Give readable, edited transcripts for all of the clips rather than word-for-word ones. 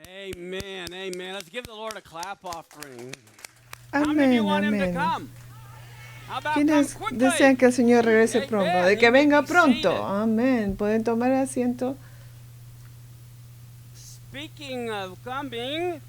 Amen, amen. Let's give the Lord a clap offering. How many of you Amén, want him to amén. come? How about come ¿Quiénes desean quickly? que el Señor regrese pronto? Amen. De que You may venga be pronto. seated. Amén. Pueden tomar asiento. Speaking of coming,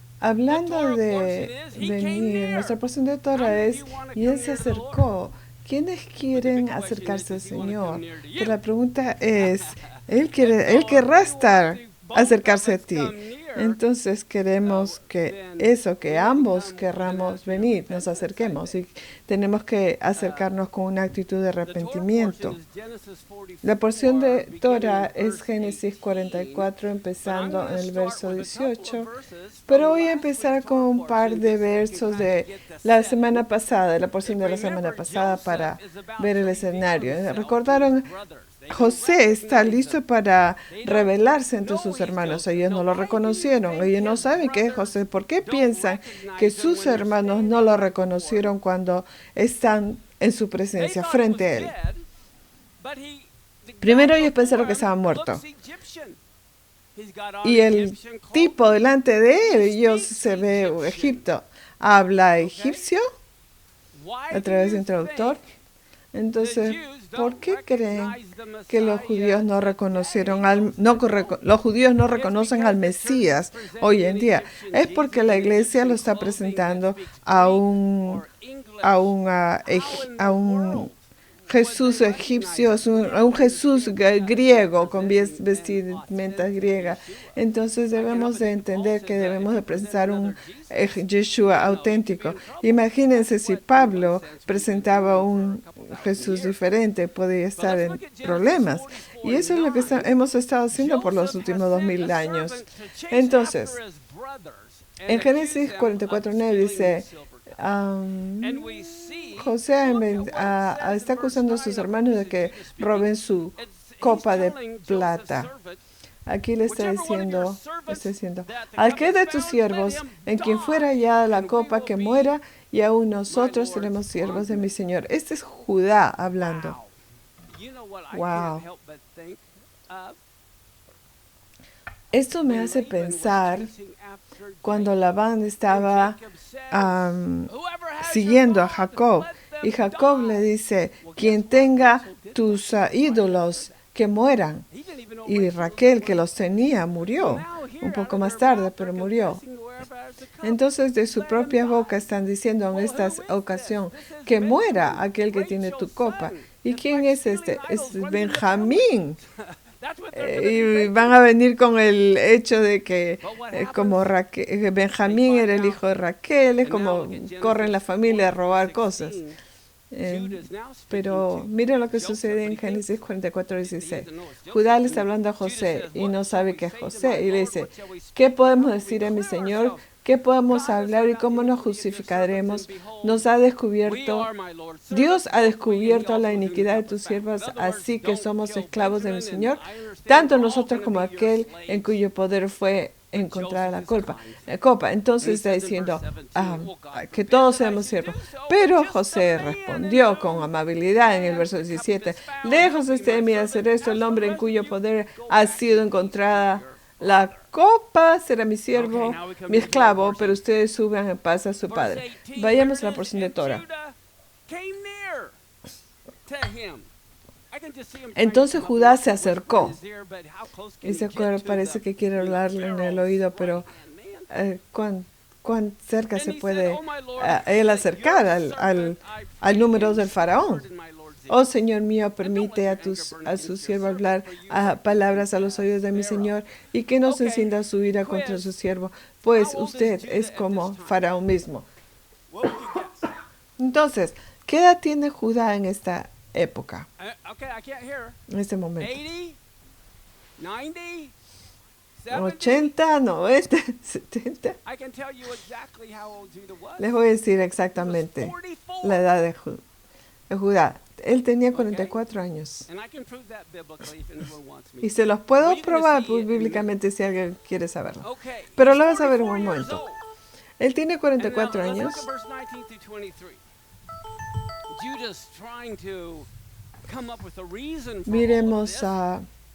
the Hablando Torah portion de is, he came venir, nuestra near. porción de How Torah many of es, you want to y come Él se near to the Lord? acercó. ¿Quiénes But the quieren big question is, acercarse al does he want to come Señor? near to Pero la you? pregunta es, And Él so if querrá we want estar, to both of acercarse a us ti. come near, Entonces queremos que then eso, we que need to ambos come with an querramos attitude of venir, nos repentance, I acerquemos think. y tenemos que acercarnos con una actitud de The Torah portion arrepentimiento. is Genesis La porción 44, de beginning Torah in es verse Génesis 18. 44, But I'm empezando going en to el start verso with a couple of 18. verses from Pero voy a last week's empezar con Torah un par portion, de just so we can versos kind of de get the la setting. semana pasada, de la porción If de la semana remember, pasada, Joseph para is about ver to el reveal escenario. himself to his Recordaron, brothers. They don't José está recognize listo him. para They don't revelarse entre know sus he's hermanos. Joseph. Ellos Now, no lo why do you reconocieron. think Ellos no his saben que es brothers José. ¿Por qué don't piensan que recognize him sus when they're hermanos standing no lo up before him? reconocieron cuando están en su They presencia, thought he was frente a él? dead, but the guy Primero ellos pensaron que before him estaba muerto. looks Egyptian. He's got on Y el Egyptian tipo clothing. delante de él, He ellos speaks se ve Egyptian. Egipto. Habla Okay? egipcio Why a do través de you introductor. think the Entonces, Jews ¿por don't qué creen recognize the que los Messiah judíos no today? reconocieron Those that don't. los judíos no It's reconocen al because the church is Mesías hoy presenting an en día? Egyptian Es porque Jesus la in iglesia lo Egyptian está clothing that presentando speaks a Greek un or a English. un How in the a un world would Jesús they recognize egipcio, him? We a have un to Jesús understand we got to be griego con presenting an vestimenta authentic griega. Yeshua. Entonces I can't help debemos but de think Paul entender says que debemos if de you present presentar un another Jesus, Yeshua you could be auténtico. in trouble. Imagínense That's si what, in one Pablo sense, we've been presentaba doing for a un couple thousand Jesús years. diferente, podía But estar let's en look at Genesis problemas. 44, Y eso es lo que 9. hemos estado haciendo por los Joseph has últimos sent 2000 a años. servant to chase Entonces, after his brothers and en accuse Génesis them of 44:9 stealing dice, his silver cup. And we see, José look at what it says está in verse acusando a sus 9 of hermanos de this is que Judah speaking. roben su He's copa de telling Joseph's plata. servant, Aquí le está whichever one of your diciendo, servants that the al cup que is de tus found, let siervos, him en quien fuera die, hallada la and we copa, will que be muera, y aún my nosotros Lord's seremos siervos de mi bondmen. Señor. Este es Judá hablando. Wow. You know what I Wow. can't help but think of? Esto me When hace Laban was pensar chasing after cuando Jacob, Labán estaba and Jacob says, "Whoever has your siguiendo a God, Jacob. let Y them Jacob die." le dice, Well, quien guess what? tenga Rachel did tus that. Right ídolos, after that. que mueran. He didn't even know Y Rachel was Raquel, que going. los tenía, Well, murió now here, un out poco of más their tarde, mouth, pero they're murió. confessing whoever has the cup. Entonces de su Let him propia boca die. están diciendo en Well, esta who is ocasión this? This is que muera Benjamin, aquel que tiene tu Rachel's copa. son. ¿Y It's quién like es este? stealing Es idols, running the family. Benjamín. That's what they're going to be Y thinking. van a venir con el hecho de que But what como happens? They Benjamín era find el out. hijo de Raquel, es And now como look at corren la Genesis familia a robar cosas. 44:16. Eh, Judah is now speaking Pero to mira lo que Joseph, sucede but en he thinks Génesis he 44:16. doesn't know it's Joseph. Judá le está And hablando a Judah José says, y "What no shall sabe we que es say to my José. Y le Lord? dice, What shall we ¿qué speak? podemos How will we decir a mi declare Señor? ourselves? ¿Qué podemos God has hablar found y out cómo nos iniquity of your servants, justificaremos? and behold, Nos ha we descubierto, are my Lord's Dios servants, ha both we and he descubierto la also do not iniquidad de have a tus fact." In siervas, other words, así que don't somos kill esclavos de mi Benjamin, and Señor, I understand tanto we're all nosotros going to como be your aquel en slaves. cuyo poder fue But encontrada Joseph la is copa. kind. Copa. And he Entonces está says in verse diciendo 17, "Oh, God que forbid todos that I seamos should siervos. do so, but Pero just a José man in respondió con whose amabilidad en el hands verso the cup 17, is found. lejos Help me, esté de my mí servant. hacer esto, As el for hombre the en rest of cuyo you, poder go ha back sido in peace to encontrada your la father." copa, será mi Okay, siervo, now we come mi to Judah, esclavo, verse pero 18. ustedes suban en paz a su Verse padre. 18, Vayamos there a la it is. porción de And Torah. Judah came near to him. I can just see him trying to Entonces come up Judá and se whisper in acercó. his ear, but how close can Y he se get to parece the, que quiere hablarle en el Pharaoh's oído, pero right-hand man? ¿cuán cerca And se he said, puede "Oh, my Lord, él let acercar your al servant, I al pray número you, del speak faraón? word in my Lord's Oh ear. Señor mío, And don't let permite your anger burn a su against your siervo servant, hablar for you are palabras a beaten los as oídos de mi Pharaoh." Señor y que no se Okay, encienda su ira contra quiz. su siervo, pues How old is usted Judah es at como this time? faraón mismo. What would you guess? Entonces, ¿qué edad tiene Judá en esta época, Okay, I can't hear. en este momento? 80? 90? 70? 80, 90, 70. I can tell you exactly how old Judah was. Les voy a decir He was exactamente 44. la edad de Judá. Él tenía 44 años. And I can prove that biblically if anyone wants me Y to. se los puedo Well, you're gonna probar see it in a minute. bíblicamente si alguien quiere saberlo. Okay. Pero he's lo vas a ver en 44 un years momento. old. Él tiene And now 44 let's años. look at verse 19 through 23. Judah's trying to come up with a reason for all of Miremos this. a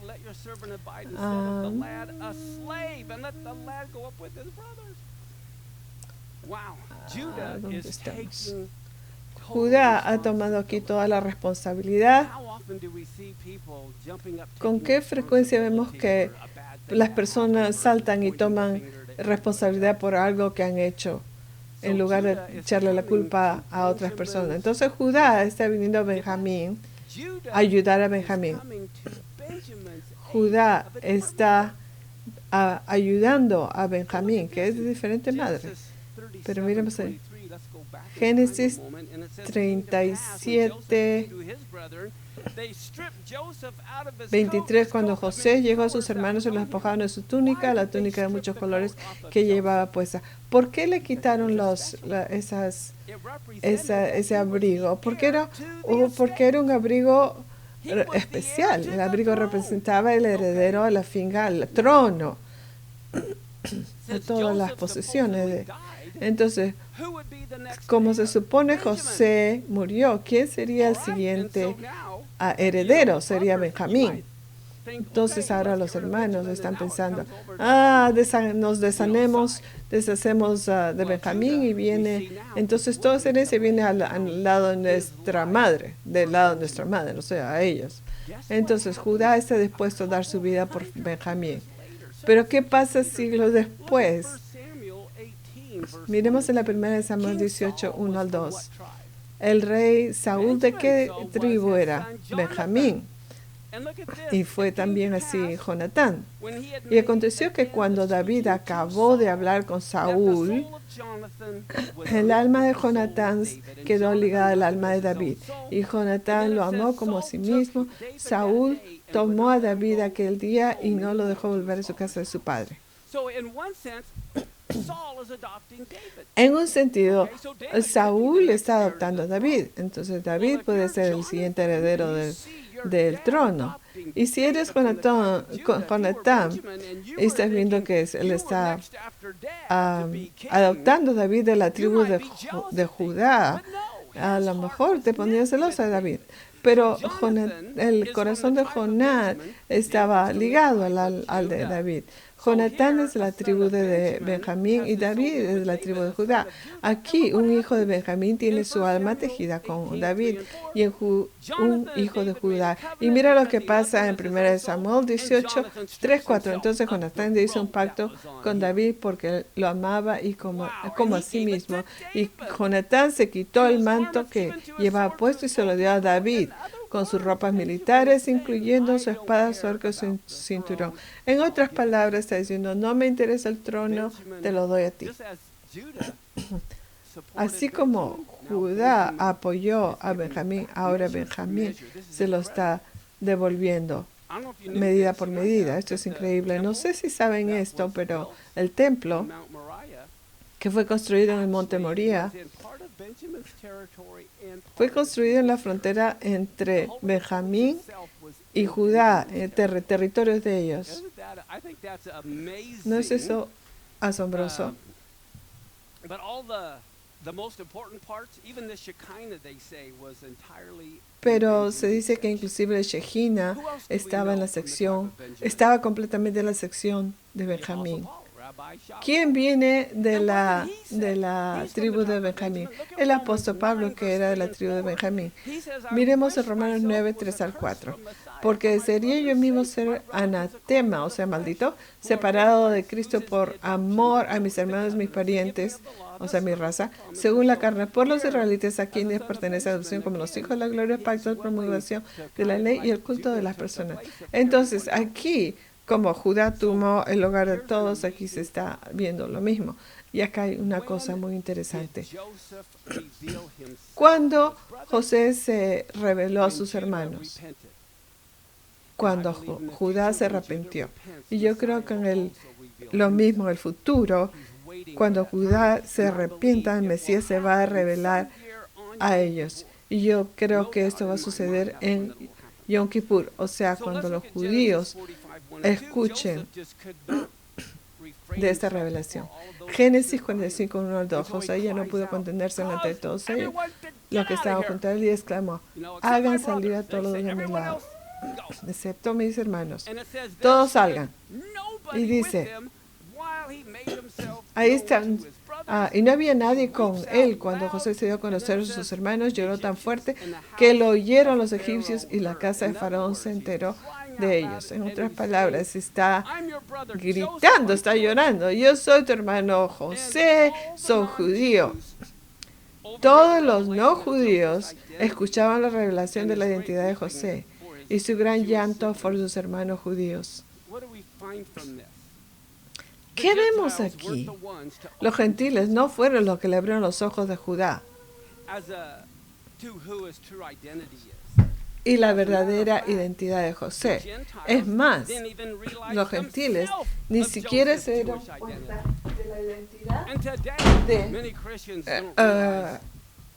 you let your servant abide instead of the lad a slave, and let the lad go up with his brothers. Wow, Judah ¿dónde is estamos? taking Judá ha tomado aquí toda la responsabilidad. ¿Con qué frecuencia vemos que las personas saltan y toman responsabilidad por algo que han hecho en lugar de echarle la culpa a otras personas? Entonces Judá está viniendo a Benjamín a ayudar a Benjamín. Judá está ayudando a Benjamín, que es de diferente madre. Pero miremos ahí. Génesis 37, 23, cuando José llegó a sus hermanos y los despojaron de su túnica, la túnica de muchos colores que llevaba puesta. ¿Por qué le quitaron ese abrigo? Porque era un abrigo especial. El abrigo representaba el heredero a la finca, al trono, a todas las posesiones. Entonces, como se supone José murió, ¿quién sería el siguiente heredero? Sería Benjamín. Entonces ahora los hermanos están pensando, nos deshacemos de Benjamín y viene, entonces toda esa herencia viene al lado de nuestra madre, o sea, a ellos. Entonces Judá está dispuesto a dar su vida por Benjamín. Pero ¿qué pasa siglos después? Miremos en la primera de Samuel 18, 1 al 2. El rey Saúl, ¿de qué tribu era? Benjamín. Y fue también así Jonatán. Y aconteció que cuando David acabó de hablar con Saúl, el alma de Jonatán quedó ligada al alma de David. Y Jonatán lo amó como a sí mismo. Saúl tomó a David aquel día y no lo dejó volver a su casa de su padre. En un sentido, Saúl está adoptando a David. Entonces David puede ser el siguiente heredero del trono. Y si eres Jonatán y estás viendo que él está adoptando a David de la tribu de Judá, a lo mejor te pondría celosa de David. Pero el corazón de Jonatán estaba ligado al de David. Jonatán es de la tribu de Benjamín y David es de la tribu de Judá. Aquí un hijo de Benjamín tiene su alma tejida con David y un hijo de Judá. Y mira lo que pasa en 1 Samuel 18, 3, 4. Entonces Jonatán hizo un pacto con David porque lo amaba y como a sí mismo. Y Jonatán se quitó el manto que llevaba puesto y se lo dio a David, con sus ropas militares, incluyendo su espada, su arco y su cinturón. En otras palabras, está diciendo, no me interesa el trono, te lo doy a ti. Así como Judá apoyó a Benjamín, ahora Benjamín se lo está devolviendo medida por medida. Esto es increíble. No sé si saben esto, pero el templo que fue construido en el monte Moría fue construido en la frontera entre Benjamín y Judá, territorios de ellos. ¿No es eso asombroso? Pero se dice que inclusive el Shejina estaba completamente en la sección de Benjamín. ¿Quién viene de la tribu de Benjamín? El apóstol Pablo, que era de la tribu de Benjamín. Miremos en Romanos 9, 3 al 4. Porque desearía yo mismo ser anatema, o sea, maldito, separado de Cristo por amor a mis hermanos, mis parientes, o sea, mi raza, según la carne, por los israelitas a quienes pertenece a adopción como los hijos de la gloria, pacto de promulgación de la ley y el culto de las personas. Entonces, aquí, como Judá tomó el hogar de todos, aquí se está viendo lo mismo. Y acá hay una cosa muy interesante. Cuando José se reveló a sus hermanos, cuando Judá se arrepintió. Y yo creo que lo mismo en el futuro, cuando Judá se arrepienta, el Mesías se va a revelar a ellos. Y yo creo que esto va a suceder en Yom Kippur, o sea, cuando los judíos escuchen de esta revelación. Génesis 45, 1 al 2. José ya no pudo contenerse delante de todos ellos. Los que estaban junto a él y exclamó, hagan salir a todos de mi lado, excepto mis hermanos. Todos salgan. Y dice, Ahí están. Y no había nadie con él cuando José se dio a conocer a sus hermanos. Lloró tan fuerte que lo oyeron los egipcios y la casa de Faraón se enteró de ellos. En otras palabras, está gritando, está llorando. Yo soy tu hermano José, soy judío. Todos los no judíos escuchaban la revelación de la identidad de José y su gran llanto por sus hermanos judíos. ¿Qué vemos aquí? Los gentiles no fueron los que le abrieron los ojos de Judá y la verdadera identidad de José. Es más, los gentiles ni siquiera se dieron cuenta de la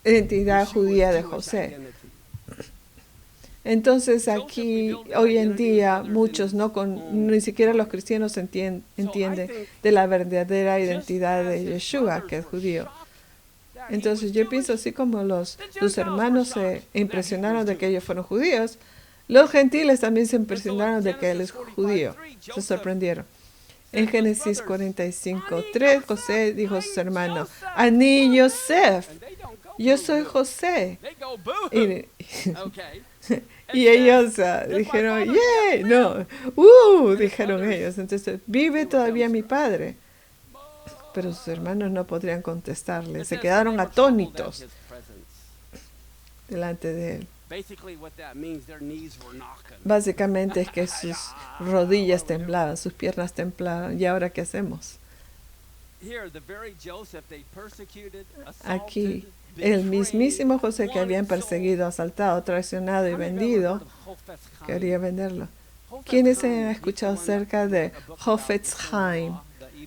identidad judía de José. Entonces aquí, hoy en día, muchos ni siquiera los cristianos entienden de la verdadera identidad de Yeshua, que es judío. Entonces yo pienso, así como sus hermanos se impresionaron de que ellos fueron judíos, los gentiles también se impresionaron de que él es judío. Se sorprendieron. En Génesis 45:3, José dijo a sus hermanos, Ani Yosef, yo soy José. Y ellos dijeron, ¡yay! No, dijeron ellos. Entonces, vive todavía mi padre. Pero sus hermanos no podrían contestarle. Se quedaron atónitos delante de él. Básicamente es que sus rodillas temblaban, sus piernas temblaban. ¿Y ahora qué hacemos? Aquí, el mismísimo José que habían perseguido, asaltado, traicionado y vendido, quería venderlo. ¿Quiénes han escuchado acerca de Hafetz Haim?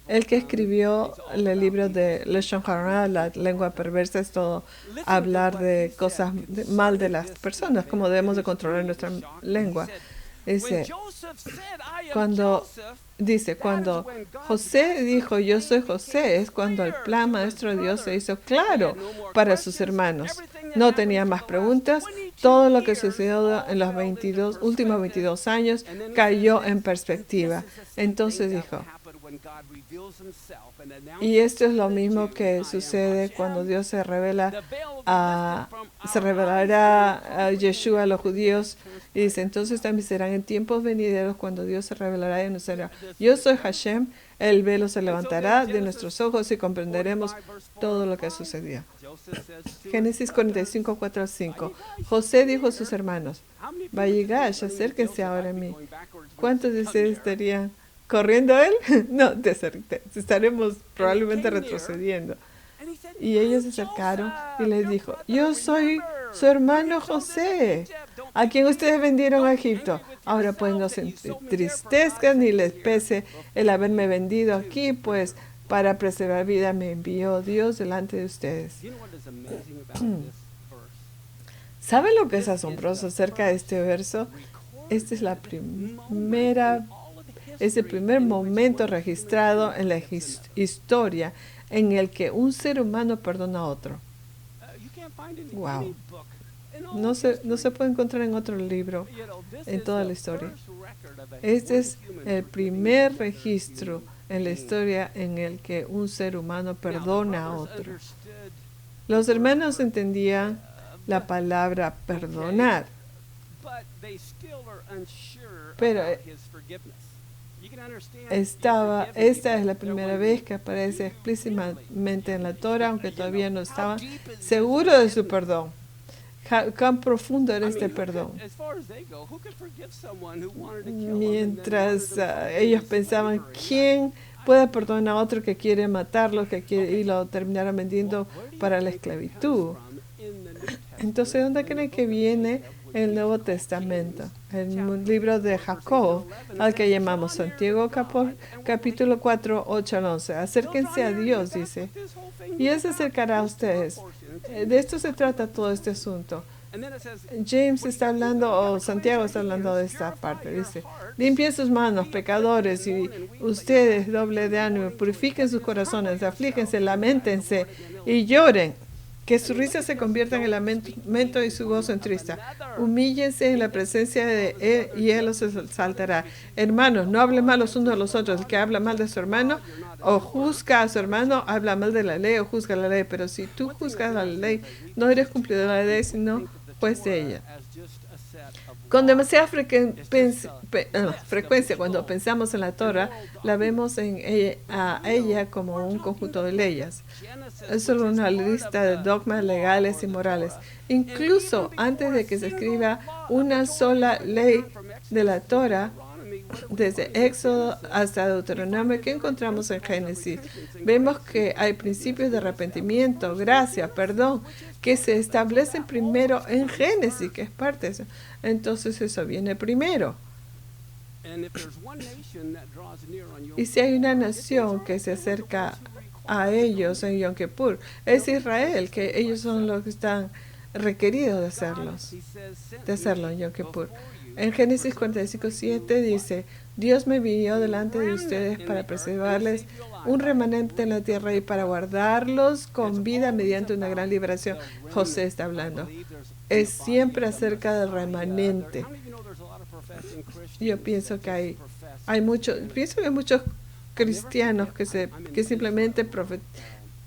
El que escribió el libro de Leshon Hara, la lengua perversa, es todo hablar de cosas mal de las personas, como debemos de controlar nuestra lengua. Cuando José dijo, yo soy José, es cuando el plan maestro de Dios se hizo claro para sus hermanos. No tenía más preguntas. Todo lo que sucedió en los últimos 22 años cayó en perspectiva. Entonces dijo, y esto es lo mismo que sucede cuando Dios se revelará a Yeshua a los judíos. Y dice, entonces también serán en tiempos venideros cuando Dios se revelará y nos dirá, yo soy Hashem, el velo se levantará de nuestros ojos y comprenderemos todo lo que sucedió. Génesis 45, 4 al 5. José dijo a sus hermanos, Vayigash, acérquense ahora a mí. ¿Cuántos de ustedes estarían corriendo a él? No, estaremos probablemente retrocediendo. Y ellos se acercaron y les dijo, yo soy su hermano José, a quien ustedes vendieron a Egipto. Ahora pues no se entristezcan ni les pese el haberme vendido aquí, pues para preservar vida me envió Dios delante de ustedes. ¿Saben lo que es asombroso acerca de este verso? Esta es el primer momento registrado en la historia en el que un ser humano perdona a otro. Wow. No se puede encontrar en otro libro en toda la historia. Este es el primer registro en la historia en el que un ser humano perdona a otro. Los hermanos entendían la palabra perdonar, pero esta es la primera vez que aparece explícitamente en la Torah, aunque todavía no estaban seguros de su perdón. ¿Cuán profundo era este perdón? Mientras ellos pensaban, ¿quién puede perdonar a otro que quiere matarlo y lo terminaron vendiendo para la esclavitud? Entonces, ¿dónde creen que viene el Nuevo Testamento? El libro de Jacob, al que llamamos Santiago, capítulo 4, 8 al 11. Acérquense a Dios, dice, y Él se acercará a ustedes. De esto se trata todo este asunto. James está hablando, o Santiago está hablando de esta parte. Dice, limpien sus manos, pecadores, y ustedes, doble de ánimo, purifiquen sus corazones, aflíquense, lamentense y lloren. Que su risa se convierta en el lamento y su gozo en tristeza. Humíllense en la presencia de Él y Él los exaltará. Hermanos, no hablen mal los unos de los otros. El que habla mal de su hermano o juzga a su hermano, habla mal de la ley o juzga la ley. Pero si tú juzgas la ley, no eres cumplidor de la ley, sino juez de ella. Con demasiada frecuencia, cuando pensamos en la Torah, la vemos a ella como un conjunto de leyes. Es solo una lista de dogmas legales y morales. Incluso antes de que se escriba una sola ley de la Torah, desde Éxodo hasta Deuteronomio, ¿qué encontramos en Génesis? Vemos que hay principios de arrepentimiento, gracia, perdón, que se establecen primero en Génesis, que es parte de eso. Entonces eso viene primero. Y si hay una nación que se acerca a ellos en Yom Kippur, es Israel, que ellos son los que están requeridos de hacerlo en Yom Kippur. En Génesis 45:7 dice, Dios me envió delante de ustedes para preservarles un remanente en la tierra y para guardarlos con vida mediante una gran liberación. José está hablando. Es siempre acerca del remanente. Yo pienso que hay muchos cristianos que simplemente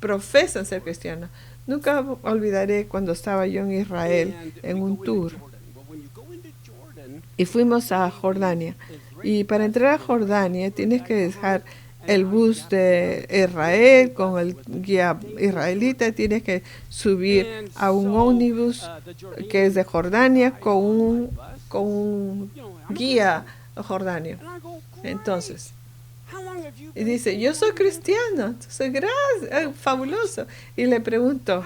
profesan ser cristianos. Nunca olvidaré cuando estaba yo en Israel en un tour y fuimos a Jordania. Y para entrar a Jordania tienes que dejar el bus de Israel con el guía israelita, tienes que subir a un ómnibus que es de Jordania con un guía jordanio. Entonces, y dice, yo soy cristiano, soy fabuloso. Y le pregunto,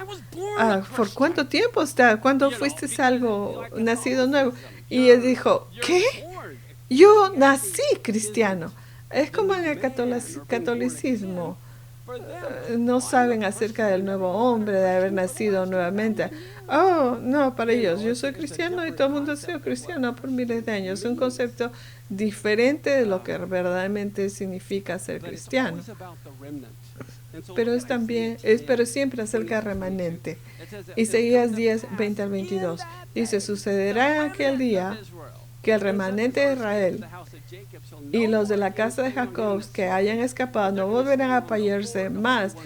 ¿por cuánto tiempo está? ¿Cuándo fuiste nacido nuevo? Y él dijo, ¿qué? Yo nací cristiano. Es como en el catolicismo. No saben acerca del nuevo hombre, de haber nacido nuevamente. Oh, no, para ellos, yo soy cristiano y todo el mundo ha sido cristiano por miles de años. Es un concepto diferente de lo que verdaderamente significa ser cristiano. Pero pero siempre acerca del remanente. Isaías 10:20-22 dice, sucederá en aquel día que el remanente de Israel y los de la casa de Jacob que hayan escapado no volverán a apoyarse más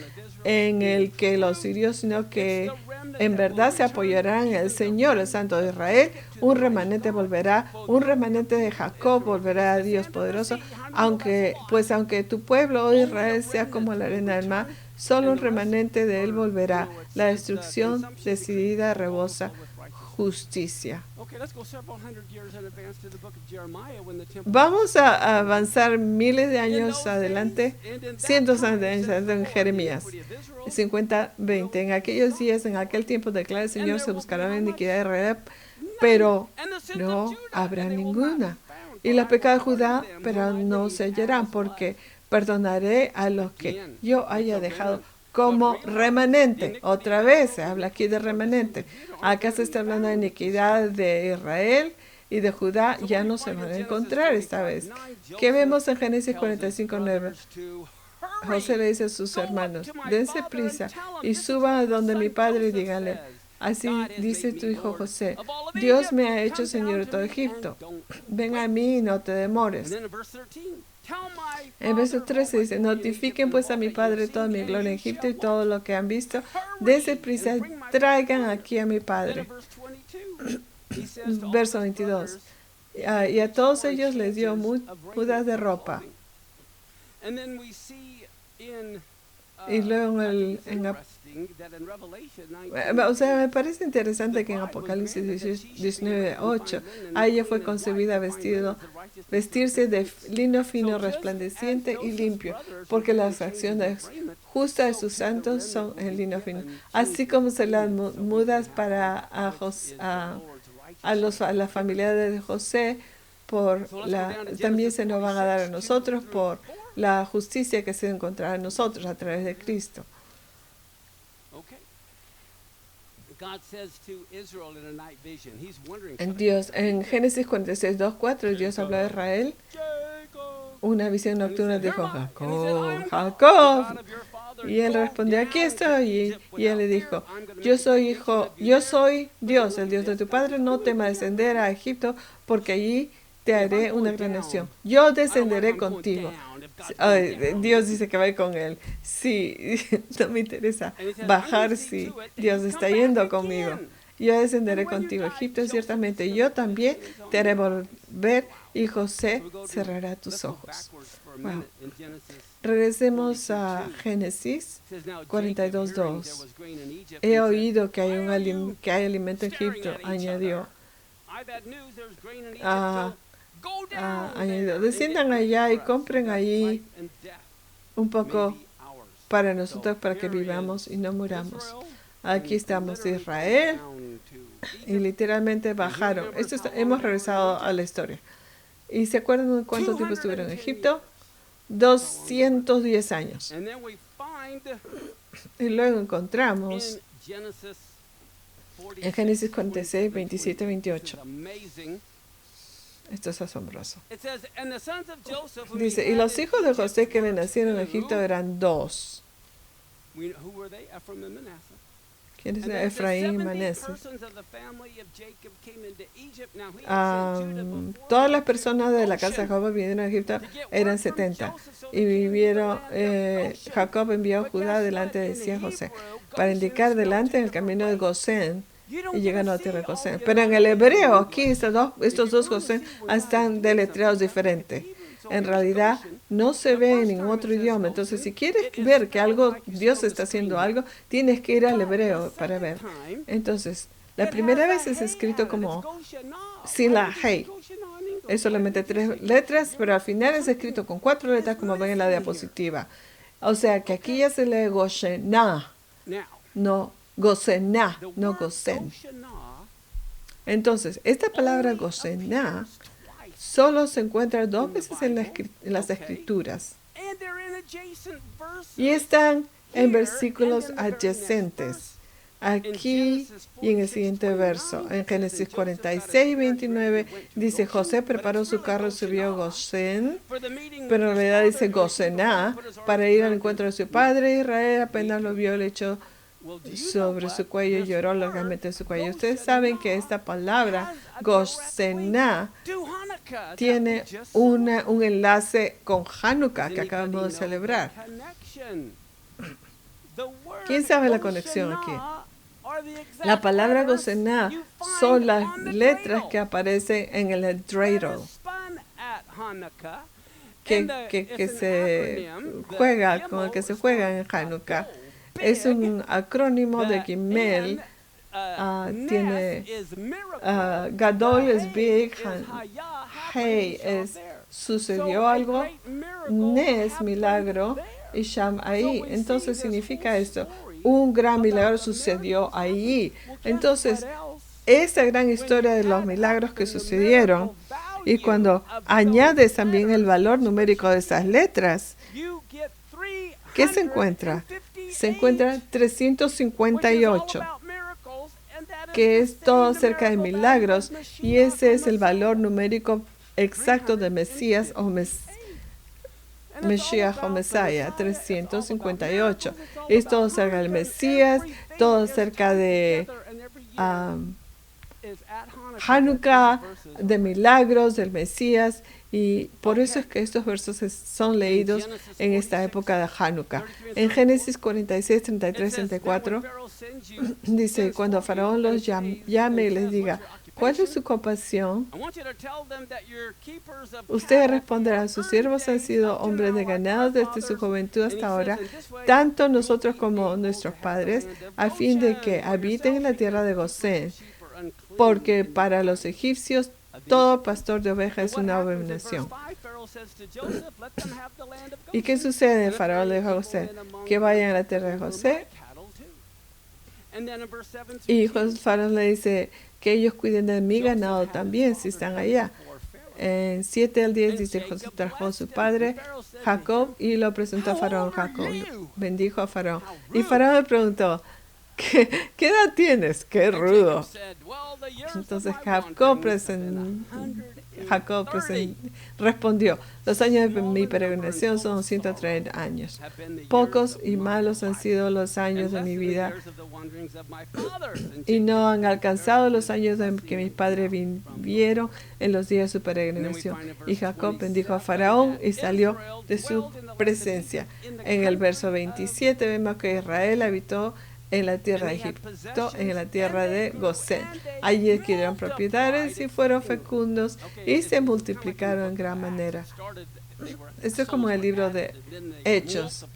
en el que los sirios, sino que en verdad se apoyarán en el Señor, el Santo de Israel. Un remanente volverá, un remanente de Jacob volverá a Dios poderoso, aunque tu pueblo, oh Israel, sea como la arena del mar, solo un remanente de él volverá. La destrucción decidida rebosa justicia. Vamos a avanzar miles de años adelante, cientos de años adelante en Jeremías 50:20. En aquellos días, en aquel tiempo, declara el Señor, se buscará la iniquidad de Israel, pero no habrá ninguna. Y los pecados de Judá, pero no se hallarán, porque perdonaré a los que yo haya dejado como remanente. Otra vez se habla aquí de remanente. Acá se está hablando de iniquidad de Israel y de Judá. Ya no se van a encontrar esta vez. ¿Qué vemos en Génesis 45:9? José le dice a sus hermanos, dense prisa y suban a donde mi padre y díganle, así dice tu hijo José, Dios me ha hecho señor de todo Egipto. Ven a mí y no te demores. En verso 13 dice, notifiquen pues a mi padre toda mi gloria en Egipto y todo lo que han visto. Dense prisa, traigan aquí a mi padre. Verso 22. Y a todos ellos les dio mudas de ropa. Y luego me parece interesante que en Apocalipsis 19:8 a ella fue concebida vestirse de lino fino, resplandeciente y limpio, porque las acciones justas de sus santos son en lino fino. Así como se las mudas para la familia de José, también se nos van a dar a nosotros por la justicia que se encontrará en nosotros a través de Cristo. En Génesis 46:2-4, Dios habló a Israel. Una visión nocturna dijo, Jacob, Jacob. Y él respondió, aquí estoy. Y él le dijo, yo soy Dios, el Dios de tu padre. No temas descender a Egipto, porque allí te haré una gran nación. Yo descenderé contigo. Dios dice que va con él. Sí, no me interesa bajar si Dios está yendo conmigo. Yo descenderé contigo a Egipto, ciertamente. Yo también te haré volver y José cerrará tus ojos. Wow. Regresemos a Génesis 42:2. He oído que hay alimento en Egipto, añadió. Añadió, desciendan allá y compren allí un poco para nosotros, para que vivamos y no muramos. Aquí estamos, Israel, y literalmente bajaron. Hemos regresado a la historia. ¿Y se acuerdan de cuánto tiempo estuvieron en Egipto? 210 años. Y luego encontramos en Génesis 46, 27, 28. Esto es asombroso. Dice, y los hijos de José que le nacieron en Egipto eran 2. ¿Quiénes eran? Efraín y Manasés. Todas las personas de la casa de Jacob vinieron a Egipto, eran 70. Y vivieron, Jacob envió a Judá delante de José, para indicar delante en el camino de Gosén, y llegan a la tierra de Gosén. Pero en el hebreo, aquí estos dos Gosén están deletreados diferentes. En realidad, no se ve en ningún otro idioma. Entonces, si quieres ver que Dios está haciendo algo, tienes que ir al hebreo para ver. Entonces, la primera vez es escrito como sin la hey. Es solamente 3 letras, pero al final es escrito con 4 letras, como ven en la diapositiva. O sea, que aquí ya se lee Goshená, no Gosená, no Gosén. Entonces, esta palabra Gosená solo se encuentra 2 veces en las escrituras. Y están en versículos adyacentes. Aquí y en el siguiente verso. En Génesis 46, 29 dice, José preparó su carro y subió a Gosén, pero en realidad dice Gosená, para ir al encuentro de su padre. Israel apenas lo vio, le echó sobre su cuello y lloró largamente en su cuello. Ustedes saben que esta palabra Gosená tiene un enlace con Hanukkah que acabamos de celebrar. ¿Quién sabe la conexión aquí? La palabra Gosená son las letras que aparecen en el dreidel, que se juega, con el que se juega en Hanukkah. Es un acrónimo de Gimel. Tiene Gadol es big, Hey es sucedió algo, Nes milagro y Sham ahí. Entonces significa esto, un gran milagro sucedió ahí. Entonces, esa gran historia de los milagros que sucedieron, y cuando añades también el valor numérico de esas letras, ¿qué se encuentra? Se encuentra 358, que es todo acerca de milagros, y ese es el valor numérico exacto de Mesías o Mesías o Mesías, 358. Es todo acerca del Mesías, todo acerca de Hanukkah, de milagros del Mesías, y por eso es que estos versos son leídos en esta época de Hanukkah. En Génesis 46, 33, 34 dice, cuando Faraón los llame y les diga, ¿cuál es su compasión? Ustedes responderán, sus siervos han sido hombres de ganado desde su juventud hasta ahora, tanto nosotros como nuestros padres, a fin de que habiten en la tierra de Gosén, porque para los egipcios todo pastor de ovejas es una abominación. ¿Y qué sucede? Faraón le dijo a José, que vayan a la tierra de José. Y Faraón le dice que ellos cuiden de mi ganado también si están allá. En 7 al 10 dice, José trajo a su padre Jacob y lo presentó a Faraón. Jacob bendijo a Faraón. Y Faraón le preguntó, ¿qué edad tienes? ¡Qué rudo! Entonces Jacob Jacob respondió, los años de mi peregrinación son 130 años. Pocos y malos han sido los años de mi vida y no han alcanzado los años de que mis padres vivieron en los días de su peregrinación. Y Jacob bendijo a Faraón y salió de su presencia. En el verso 27 vemos que Israel habitó en la tierra de Egipto, en la tierra de Gosén. Allí adquirieron propiedades y fueron fecundos y se multiplicaron en gran manera. Esto es como el libro de Hechos.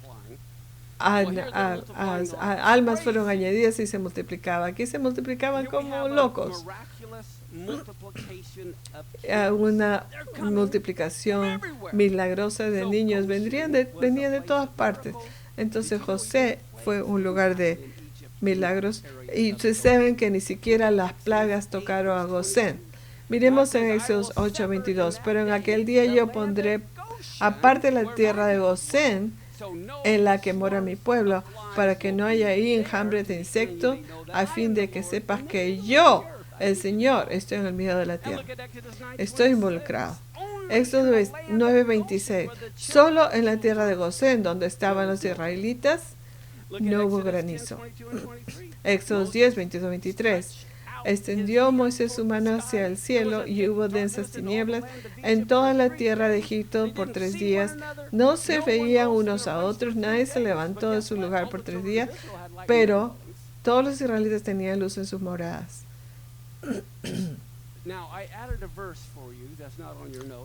Almas fueron añadidas y se multiplicaban. Aquí se multiplicaban como locos. Una multiplicación milagrosa de niños venían de todas partes. Entonces José fue un lugar de milagros y ustedes saben que ni siquiera las plagas tocaron a Gosén. Miremos en Éxodo 8:22. Pero en aquel día yo pondré aparte la tierra de Gosén en la que mora mi pueblo, para que no haya ahí enjambre de insectos, a fin de que sepas que yo, el Señor, estoy en el medio de la tierra. Estoy involucrado. Éxodo 9:26. Solo en la tierra de Gosén, donde estaban los israelitas, no hubo granizo. Éxodo 10:22-23. Extendió Moisés su mano hacia el cielo y hubo densas tinieblas en toda la tierra de Egipto por 3 días. No se veían unos a otros, nadie se levantó de su lugar por 3 días, pero todos los israelitas tenían luz en sus moradas.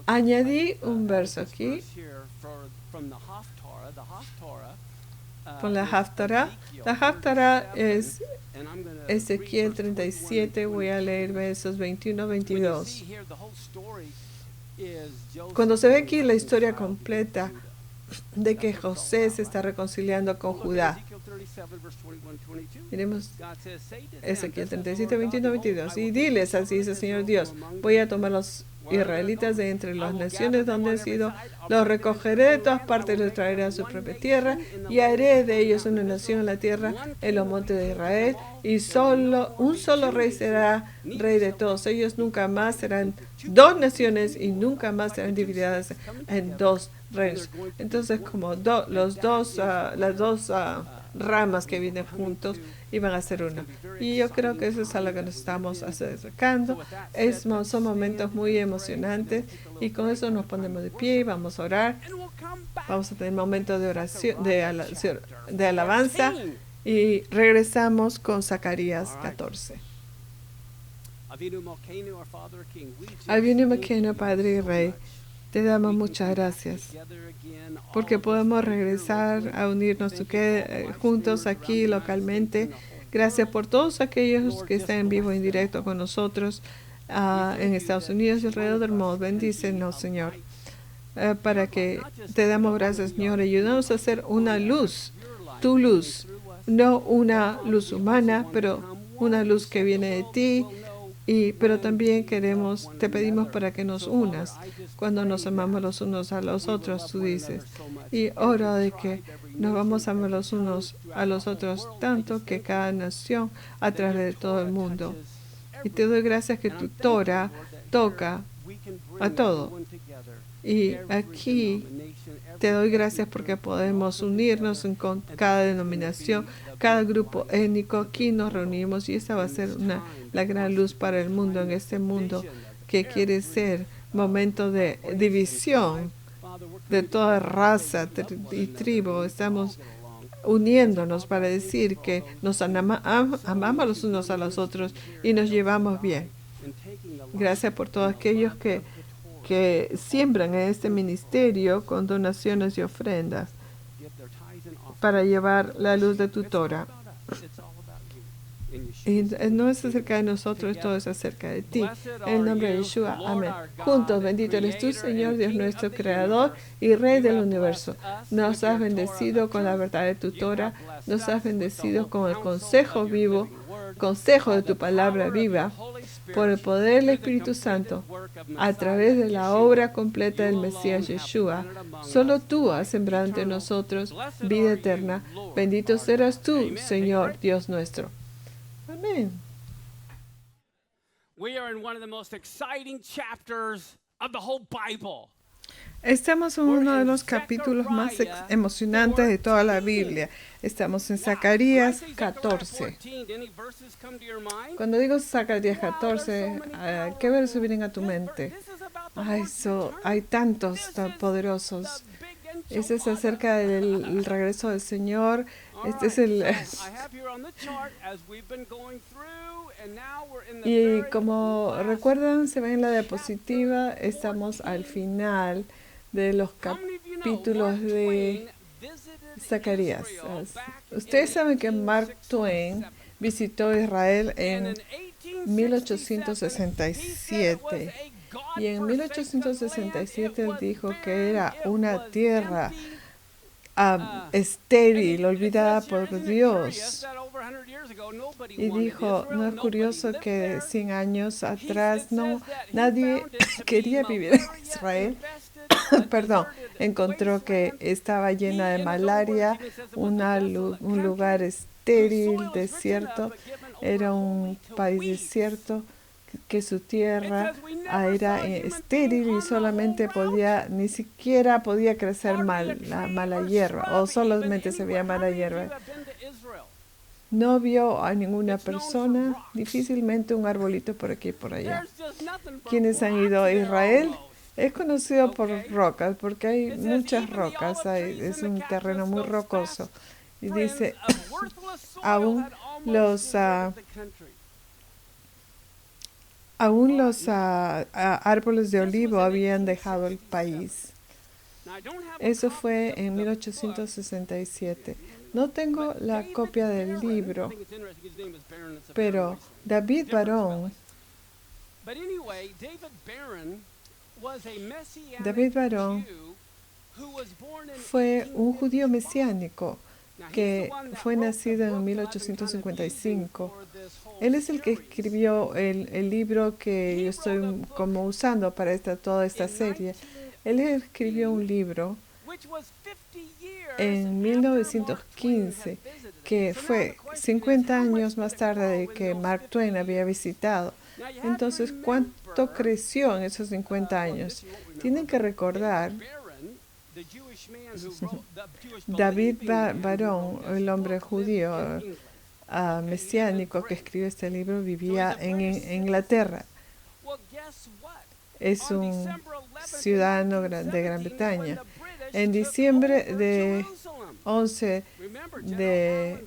Añadí un verso aquí por la Haftarah. La Haftarah es Ezequiel 37, voy a leer versos 21-22. Cuando se ve aquí la historia completa de que José se está reconciliando con Judá. Miremos Ezequiel 37, 21-22. Y diles, así dice el Señor Dios, voy a tomar los israelitas de entre las naciones donde han sido, los recogeré de todas partes, los traeré a su propia tierra, y haré de ellos una nación en la tierra, en los montes de Israel, y un solo rey será rey de todos ellos. Nunca más serán 2 naciones y nunca más serán divididas en 2 reinos. Entonces, como las dos ramas que vienen juntos iban a ser una. Y yo creo que eso es a lo que nos estamos acercando. Son momentos muy emocionantes y con eso nos ponemos de pie y vamos a orar. Vamos a tener momentos de oración, de alabanza, y regresamos con Zacarías 14. Avinu Malkeinu, Padre y Rey, te damos muchas gracias porque podemos regresar a unirnos juntos aquí localmente. Gracias por todos aquellos que están en vivo y en directo con nosotros en Estados Unidos y alrededor del mundo. Bendícenos, Señor, para que te damos gracias, Señor. Ayúdanos a hacer una luz, tu luz, no una luz humana, pero una luz que viene de ti. Pero también te pedimos para que nos unas cuando nos amamos los unos a los otros, tú dices. Y ora de que nos vamos a amar los unos a los otros tanto que cada nación a través de todo el mundo. Y te doy gracias que tu Torah toca a todo. Y aquí te doy gracias porque podemos unirnos con cada denominación, cada grupo étnico. Aquí nos reunimos y esa va a ser la gran luz para el mundo, en este mundo que quiere ser momento de división de toda raza y tribu. Estamos uniéndonos para decir que nos amamos los unos a los otros y nos llevamos bien. Gracias por todos aquellos que siembran en este ministerio con donaciones y ofrendas para llevar la luz de tu Torah. Y no es acerca de nosotros, todo es acerca de ti. En el nombre de Yeshua, amén. Juntos, bendito eres tú, Señor, Dios nuestro, Creador y Rey del universo. Nos has bendecido con la verdad de tu Torah, nos has bendecido con el consejo vivo, consejo de tu palabra viva, por el poder del Espíritu Santo, a través de la obra completa del Mesías Yeshua. Solo tú has sembrado entre nosotros vida eterna. Bendito serás tú, Señor, Dios nuestro. Amén. We are in one of the most exciting chapters of the whole Bible. Estamos en uno de los capítulos más emocionantes de toda la Biblia. Estamos en Zacarías 14. Cuando digo Zacarías 14, ¿qué versos vienen a tu mente? Hay tantos tan poderosos. Este es acerca del regreso del Señor. Este es el... Y como recuerdan, se ve en la diapositiva, estamos al final de los capítulos de Zacarías. Ustedes saben que Mark Twain visitó Israel en 1867 y en 1867 él dijo que era una tierra estéril, olvidada por Dios. Y dijo, ¿no es curioso que 100 años atrás nadie quería vivir en Israel? Perdón, encontró que estaba llena de malaria, un lugar estéril, desierto, era un país desierto, que su tierra era estéril y ni siquiera podía crecer la mala hierba, o solamente se veía mala hierba. No vio a ninguna persona, difícilmente un arbolito por aquí y por allá. ¿Quiénes han ido a Israel? Es conocido por rocas, porque hay muchas rocas, es un terreno muy rocoso. Y dice, aún los árboles de olivo habían dejado el país. Eso fue en 1867. No tengo la copia del libro, pero David Barón fue un judío mesiánico que fue nacido en 1855. Él es el que escribió el libro que yo estoy como usando para toda esta serie. Él escribió un libro en 1915 que fue 50 años más tarde de que Mark Twain había visitado. Entonces, ¿cuánto creció en esos 50 años? Tienen que recordar, David Barón, el hombre judío mesiánico que escribió este libro, vivía en Inglaterra. Es un ciudadano de Gran Bretaña. En diciembre de 11 de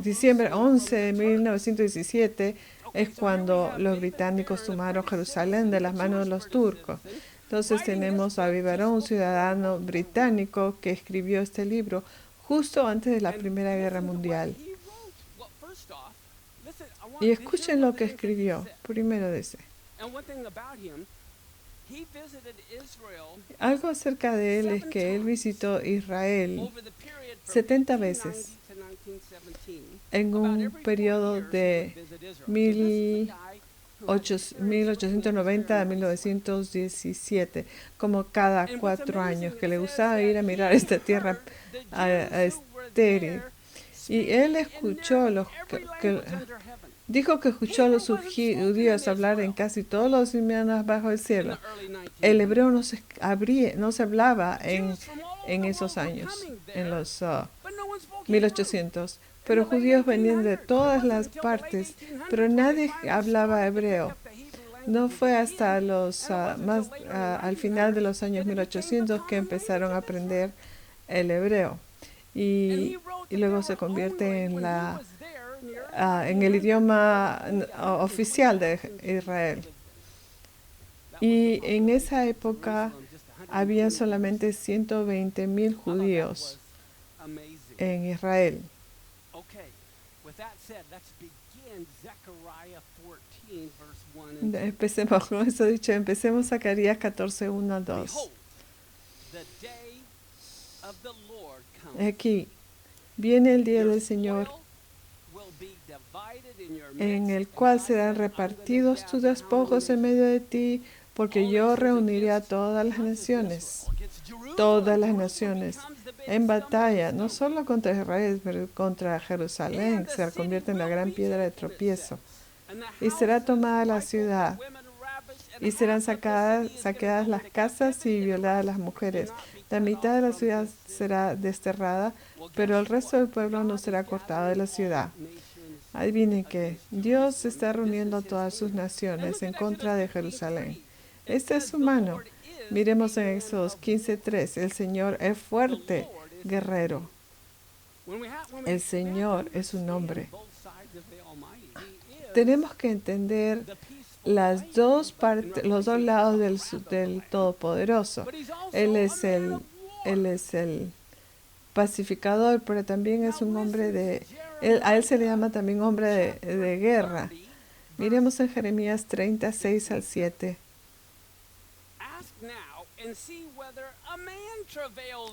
diciembre 11 de 1917 es cuando los británicos tomaron Jerusalén de las manos de los turcos. Entonces tenemos a David Barón, un ciudadano británico que escribió este libro justo antes de la Primera Guerra Mundial. Y escuchen lo que escribió. Primero dice, algo acerca de él es que él visitó Israel 70 veces en un periodo de 1890 a 1917, como cada 4 años, que le gustaba ir a mirar esta tierra estéril. Y él escuchó dijo que escuchó a los judíos hablar en casi todos los idiomas bajo el cielo. El hebreo no se hablaba en esos años, en los 1800. Pero judíos venían de todas las partes, pero nadie hablaba hebreo. No fue hasta al final de los años 1800 que empezaron a aprender el hebreo. Y luego se convierte en el idioma oficial de Israel. Y en esa época había solamente 120,000 judíos en Israel. Empecemos con eso dicho. Empecemos Zacarías 14, 1 al 2. Aquí viene el día del Señor, en el cual serán repartidos tus despojos en medio de ti, porque yo reuniré a todas las naciones en batalla, no solo contra Israel, pero contra Jerusalén, que se convierte en la gran piedra de tropiezo. y será tomada la ciudad, y serán saqueadas las casas y violadas las mujeres. La mitad de la ciudad será desterrada, pero el resto del pueblo no será cortado de la ciudad. Adivinen que Dios está reuniendo a todas sus naciones en contra de Jerusalén. Esta es su mano. Miremos en Éxodo 15:3. El Señor es fuerte, guerrero. El Señor es su nombre. Tenemos que entender las dos partes, los dos lados del Todopoderoso. Él es el pacificador, pero también es un hombre a él se le llama también hombre de guerra. Miremos en Jeremías 36:7.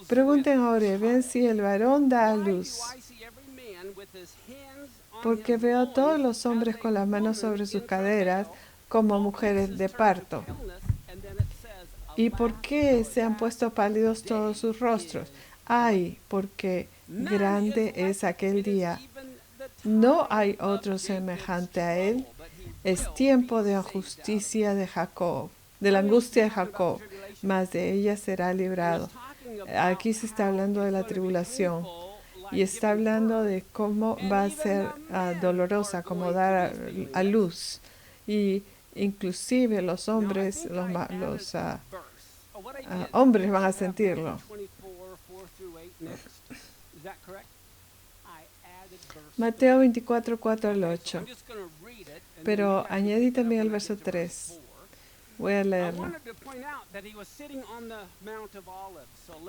Pregunten ahora y ven si el varón da a luz, porque veo a todos los hombres con las manos sobre sus caderas como mujeres de parto. ¿Y por qué se han puesto pálidos todos sus rostros? Ay, porque grande es aquel día. No hay otro semejante a él. Es tiempo de justicia de Jacob, de la angustia de Jacob, mas de ella será librado. Aquí se está hablando de la tribulación y está hablando de cómo va a ser dolorosa, cómo dar a luz. Y inclusive los hombres, hombres van a sentirlo. Mateo 24:4-8. Pero añadí también el verso 3. Voy a leerlo.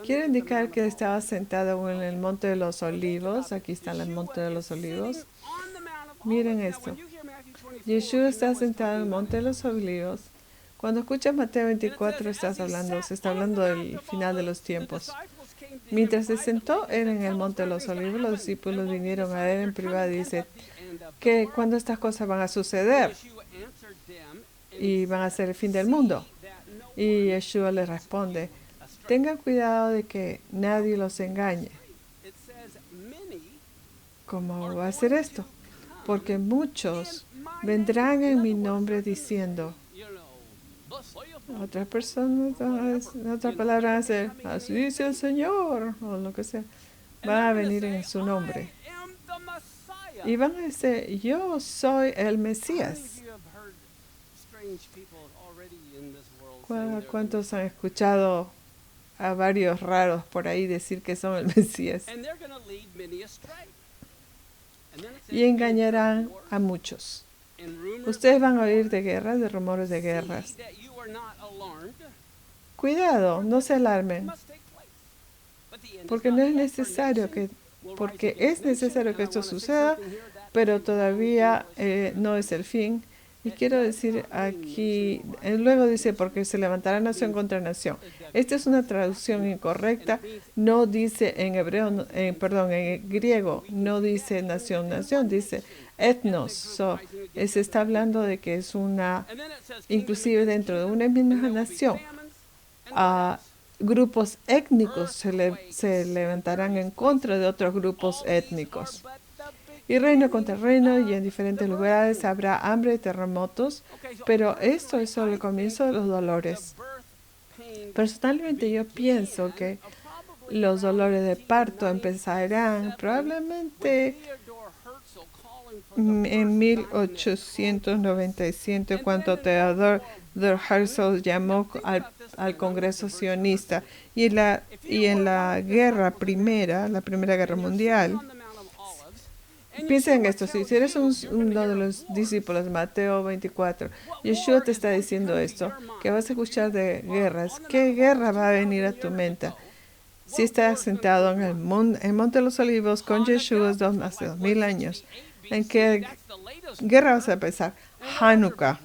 Quiero indicar que estaba sentado en el Monte de los Olivos. Aquí está el Monte de los Olivos. Miren esto. Yeshua está sentado en el Monte de los Olivos. Cuando escuchas Mateo 24, se está hablando del final de los tiempos. Mientras se sentó él en el Monte de los Olivos, los discípulos vinieron a él en privado y dice que cuando estas cosas van a suceder y van a ser el fin del mundo. Y Yeshua les responde, tengan cuidado de que nadie los engañe. ¿Cómo va a ser esto? Porque muchos vendrán en mi nombre diciendo, otras personas, otras palabras van a ser, así dice el Señor, o lo que sea. Van a venir en su nombre. Y van a decir, yo soy el Mesías. ¿Cuántos han escuchado a varios raros por ahí decir que son el Mesías? Y engañarán a muchos. Ustedes van a oír de guerras, de rumores de guerras. Cuidado, no se alarmen. Porque es necesario que esto suceda, pero todavía no es el fin. Y quiero decir aquí, luego dice, porque se levantará nación contra nación. Esta es una traducción incorrecta. No dice en hebreo, en griego, no dice nación, dice etnos. Se está hablando de que es inclusive dentro de una misma nación, grupos étnicos se levantarán en contra de otros grupos étnicos. Y reino contra reino, y en diferentes lugares habrá hambre y terremotos, pero esto es solo el comienzo de los dolores. Personalmente yo pienso que los dolores de parto empezarán probablemente en 1897, cuando Theodor Herzl llamó al Congreso sionista, y en la Primera Guerra Mundial. Piensen en esto, si eres uno de los discípulos de Mateo 24, Yeshua te está diciendo esto, que vas a escuchar de guerras. ¿Qué guerra va a venir a tu mente? Si estás sentado en el Monte de los Olivos con Yeshua hace 2000 años, ¿en qué guerra vas a pensar? Hanukkah.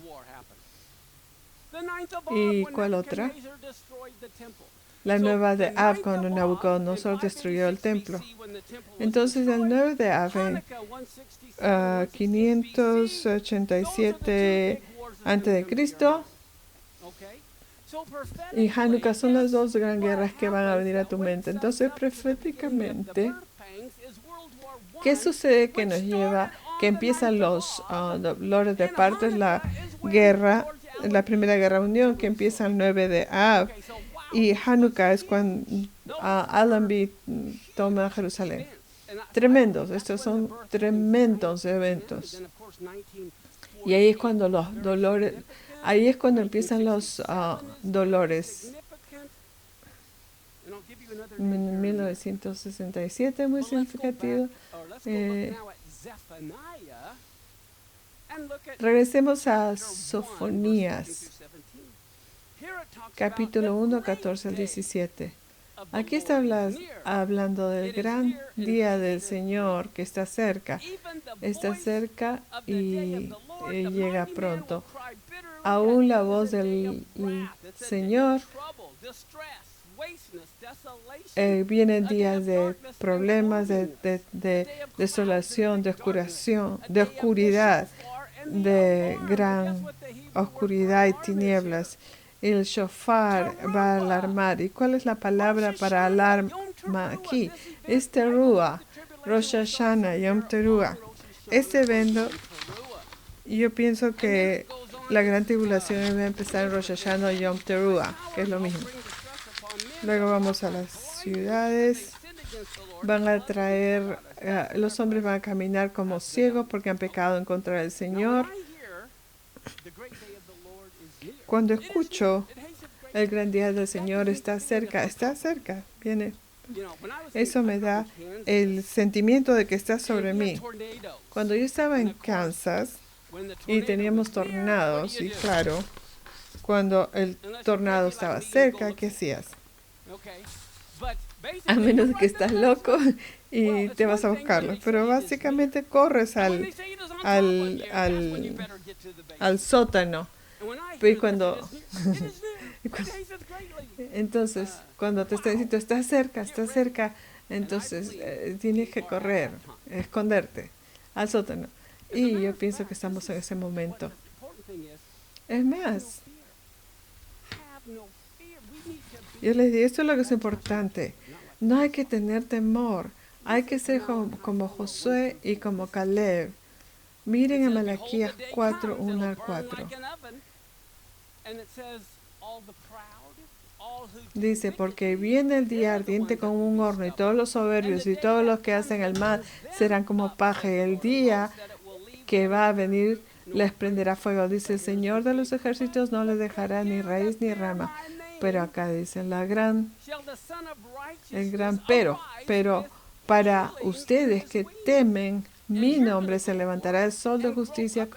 ¿Y cuál otra? La nueva de Av, cuando Nabucodonosor destruyó el templo. Entonces, el 9 de Av, 587 a.C., y Hanukkah son las dos grandes guerras que van a venir a tu mente. Entonces, proféticamente, ¿qué sucede que nos lleva que empiezan los dolores de parto es la guerra, la Primera Guerra Mundial, que empieza el 9 de Av. Y Hanukkah es cuando Allenby toma Jerusalén. Tremendos, estos son tremendos eventos. Y ahí es cuando los dolores, ahí es cuando empiezan los dolores. En 1967, muy significativo. Regresemos a Sofonías, capítulo 1, 14 al 17. Aquí está hablando del gran día del Señor que está cerca y llega pronto. Aún la voz del Señor, vienen días de problemas, de desolación, de oscuridad, de gran oscuridad y tinieblas. El shofar va a alarmar. ¿Y cuál es la palabra para alarma aquí? Es Teruah, Rosh Hashanah, Yom Teruah. Este evento, yo pienso que la gran tribulación debe empezar en Rosh Hashanah y Yom Teruah, que es lo mismo. Luego vamos a las ciudades. Van a traer, los hombres van a caminar como ciegos porque han pecado en contra del Señor. Cuando escucho el gran día del Señor está cerca, viene. Eso me da el sentimiento de que está sobre mí. Cuando yo estaba en Kansas y teníamos tornados, y claro, cuando el tornado estaba cerca, ¿qué hacías? A menos que estás loco y te vas a buscarlo. Pero básicamente corres al sótano. Y entonces, cuando te están diciendo, está cerca, entonces tienes que correr, esconderte al sótano. Y yo pienso que estamos en ese momento. Es más, yo les digo, esto es lo que es importante. No hay que tener temor. Hay que ser como Josué y como Caleb. Miren a Malaquías 4, 1 al 4. Dice, porque viene el día ardiente como un horno, y todos los soberbios y todos los que hacen el mal serán como paja, y el día que va a venir les prenderá fuego. Dice, el Señor de los ejércitos no les dejará ni raíz ni rama. Pero acá dice, el gran pero para ustedes que temen mi nombre, se levantará el sol de justicia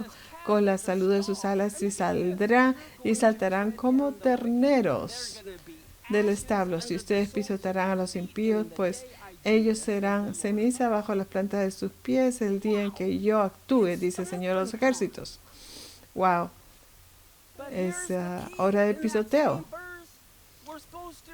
con la salud de sus alas, y saldrán y saltarán como terneros del establo. Si ustedes pisotearán a los impíos, pues ellos serán ceniza bajo las plantas de sus pies el día en que yo actúe, dice el Señor de los ejércitos. Wow, es hora de pisoteo.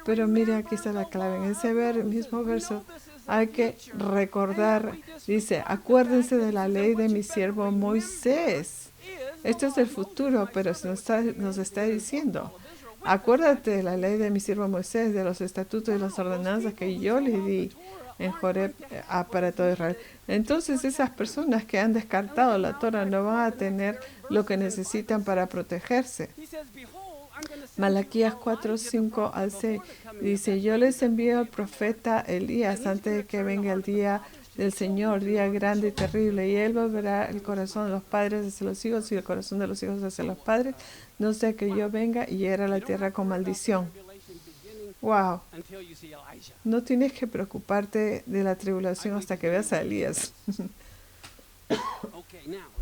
Pero mire, aquí está la clave. En ese mismo verso hay que recordar, dice, acuérdense de la ley de mi siervo Moisés. Esto es del futuro, pero nos está diciendo, acuérdate de la ley de mi siervo Moisés, de los estatutos y las ordenanzas que yo le di en Joreb para todo Israel. Entonces esas personas que han descartado la Torah no van a tener lo que necesitan para protegerse. Malaquías 4, 5 al 6 dice, yo les envío al profeta Elías antes de que venga el día del Señor, día grande y terrible, y él volverá el corazón de los padres hacia los hijos y el corazón de los hijos hacia los padres, no sea que yo venga y hiera la tierra con maldición. Wow. No tienes que preocuparte de la tribulación hasta que veas a Elías.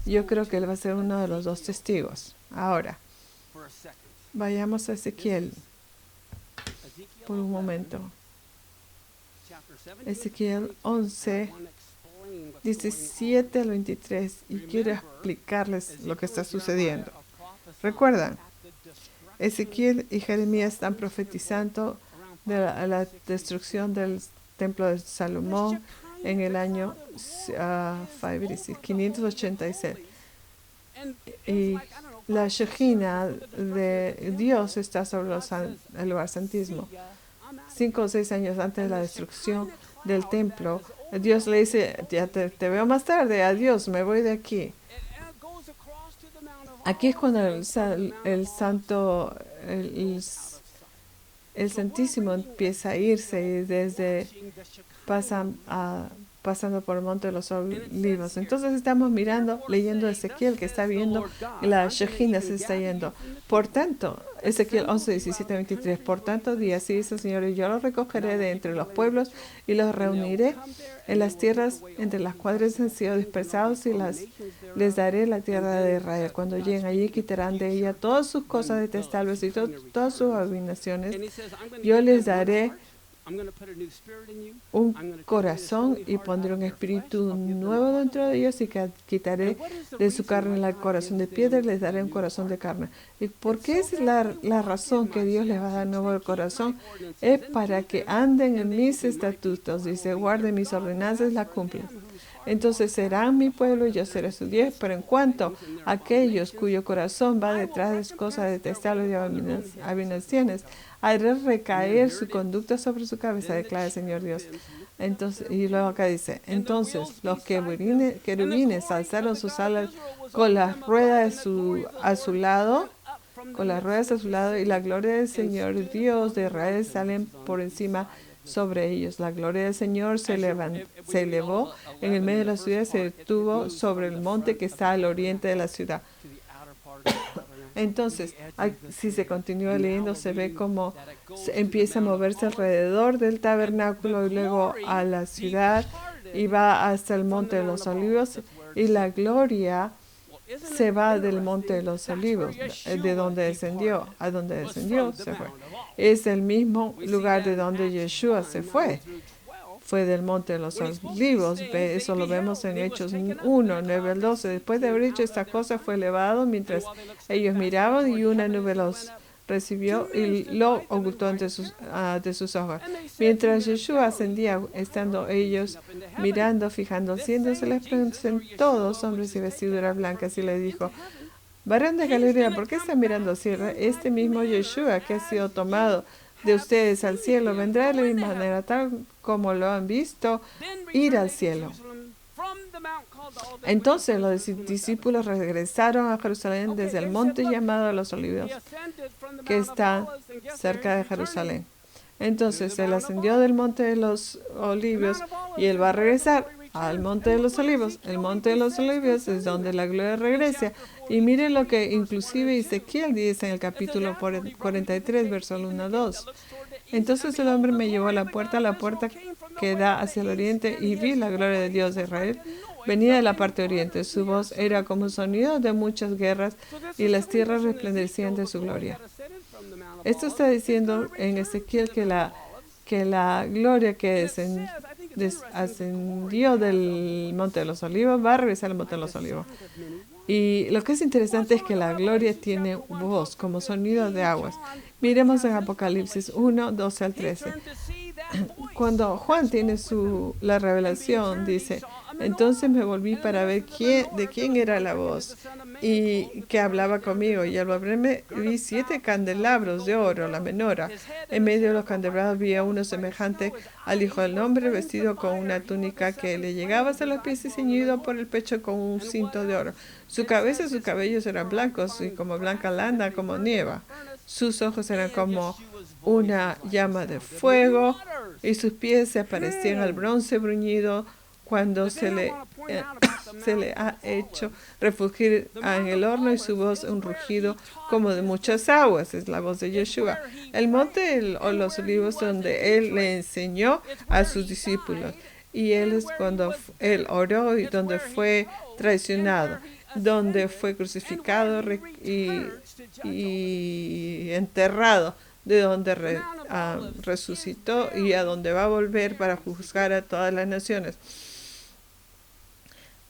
Yo creo que él va a ser uno de los dos testigos. Ahora, vayamos a Ezequiel por un momento. Ezequiel 11, 17 al 23, y quiero explicarles lo que está sucediendo. ¿Recuerdan? Ezequiel y Jeremías están profetizando de la destrucción del templo de Salomón en el año 586. Y la Shejina de Dios está sobre el lugar santísimo. 5 o 6 años antes de la destrucción del templo, Dios le dice, ya te veo más tarde, adiós, me voy de aquí. Aquí es cuando el santo, el, el Santísimo empieza a irse y desde pasando por el Monte de los Olivos. Entonces estamos leyendo Ezequiel, que está viendo la Shejina se está yendo. Por tanto, Ezequiel 11, 17, 23, por tanto, así dice el Señor, y yo los recogeré de entre los pueblos y los reuniré en las tierras entre las cuales han sido dispersados y les daré la tierra de Israel. Cuando lleguen allí, quitarán de ella todas sus cosas detestables y todas sus abominaciones. Yo les daré un corazón y pondré un espíritu nuevo dentro de ellos y quitaré de su carne el corazón de piedra y les daré un corazón de carne. ¿Y por qué es la razón que Dios les va a dar nuevo el corazón? Es para que anden en mis estatutos, dice, guarden mis ordenanzas, las cumplan. Entonces serán mi pueblo y yo seré su Dios, pero en cuanto a aquellos cuyo corazón va detrás de cosas detestables y abominaciones, haré recaer su conducta sobre su cabeza, declara el Señor Dios. Entonces, y luego acá dice, entonces los querubines alzaron sus alas con las ruedas a su lado, y la gloria del Señor Dios de Israel salen por encima sobre ellos. La gloria del Señor se elevó en el medio de la ciudad y se detuvo sobre el monte que está al oriente de la ciudad. Entonces, si se continúa leyendo, se ve cómo empieza a moverse alrededor del tabernáculo y luego a la ciudad y va hasta el Monte de los Olivos, y la gloria se va del Monte de los Olivos, de donde descendió, a donde descendió, se fue. Es el mismo lugar de donde Yeshua se fue. Fue del Monte de los Olivos. Eso lo vemos en Hechos 1, 9 al 12. Después de haber dicho esta cosa, fue elevado mientras ellos miraban, y una nube los recibió y lo ocultó de sus ojos. Mientras Yeshua ascendía, estando ellos mirando, fijando al cielo, se les presentó dos hombres y vestiduras blancas y le dijo, varón de Galilea, ¿por qué están mirando al cielo? Este mismo Yeshua que ha sido tomado de ustedes al cielo vendrá de la misma manera, tal como lo han visto ir al cielo. Entonces los discípulos regresaron a Jerusalén desde el monte llamado Los Olivos, que está cerca de Jerusalén. Entonces él ascendió del monte de los Olivos y él va a regresar al monte de los Olivos. El monte de los Olivos es donde la gloria regresa. Y miren lo que inclusive Ezequiel dice en el capítulo 43, verso 1 a 2. Entonces el hombre me llevó a la puerta que da hacia el oriente, y vi la gloria de Dios de Israel. Venía de la parte oriente. Su voz era como un sonido de muchas guerras, y las tierras resplandecían de su gloria. Esto está diciendo en Ezequiel que la gloria que ascendió del Monte de los Olivos va a regresar al Monte de los Olivos. Y lo que es interesante es que la gloria tiene voz como sonido de aguas. Miremos en Apocalipsis 1, 12 al 13. Cuando Juan tiene la revelación, dice, entonces me volví para ver de quién era la voz y que hablaba conmigo. Y al volverme vi 7 candelabros de oro, la menora. En medio de los candelabros había uno semejante al Hijo del Hombre, vestido con una túnica que le llegaba hasta los pies y ceñido por el pecho con un cinto de oro. Su cabeza y sus cabellos eran blancos y como blanca lana, como nieve. Sus ojos eran como una llama de fuego y sus pies se parecían al bronce bruñido cuando se le ha hecho refugiar en el horno, y su voz un rugido como de muchas aguas. Es la voz de Yeshua. El monte de los Olivos, donde él le enseñó a sus discípulos, y él es cuando él oró y donde fue traicionado, donde fue crucificado y enterrado, de donde resucitó y a donde va a volver para juzgar a todas las naciones.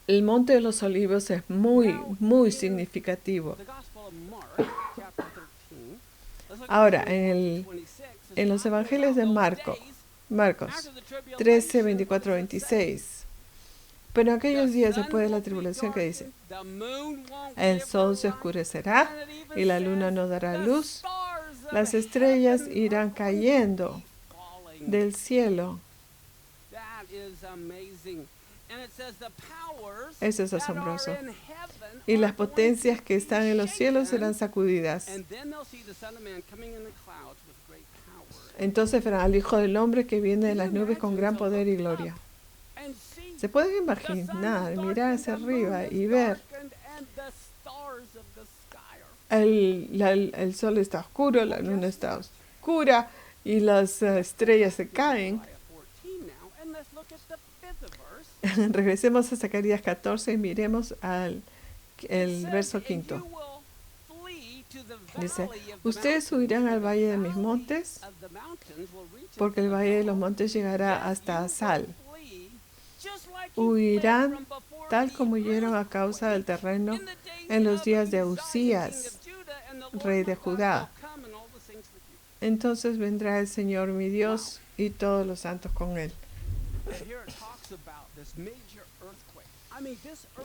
El Monte de los Olivos es muy, muy significativo. Ahora, en los evangelios de Marcos 13, 24, 26. Pero aquellos días después de la tribulación, que dice, el sol se oscurecerá y la luna no dará luz, las estrellas irán cayendo del cielo Eso es asombroso. Y las potencias que están en los cielos serán sacudidas. Entonces verán al Hijo del Hombre que viene de las nubes con gran poder y gloria. ¿Se pueden imaginar, mirar hacia arriba y ver el sol está oscuro, la luna está oscura y las estrellas se caen? Regresemos a Zacarías 14 y miremos el verso 5. Dice, ustedes huirán al valle de mis montes, porque el valle de los montes llegará hasta Asal. Huirán tal como huyeron a causa del terreno en los días de Usías, rey de Judá. Entonces vendrá el Señor mi Dios y todos los santos con él.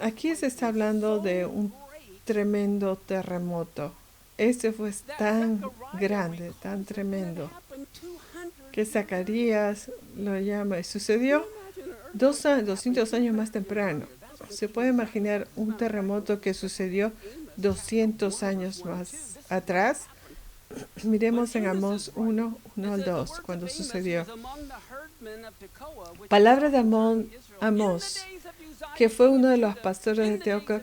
Aquí se está hablando de un tremendo terremoto. Este fue tan grande, tan tremendo, que Zacarías lo llama. Y sucedió 200 años más temprano. Se puede imaginar un terremoto que sucedió 200 años más atrás. Miremos en Amós 1 al 2, cuando sucedió. Palabra de Amós, que fue uno de los pastores de Tecoa,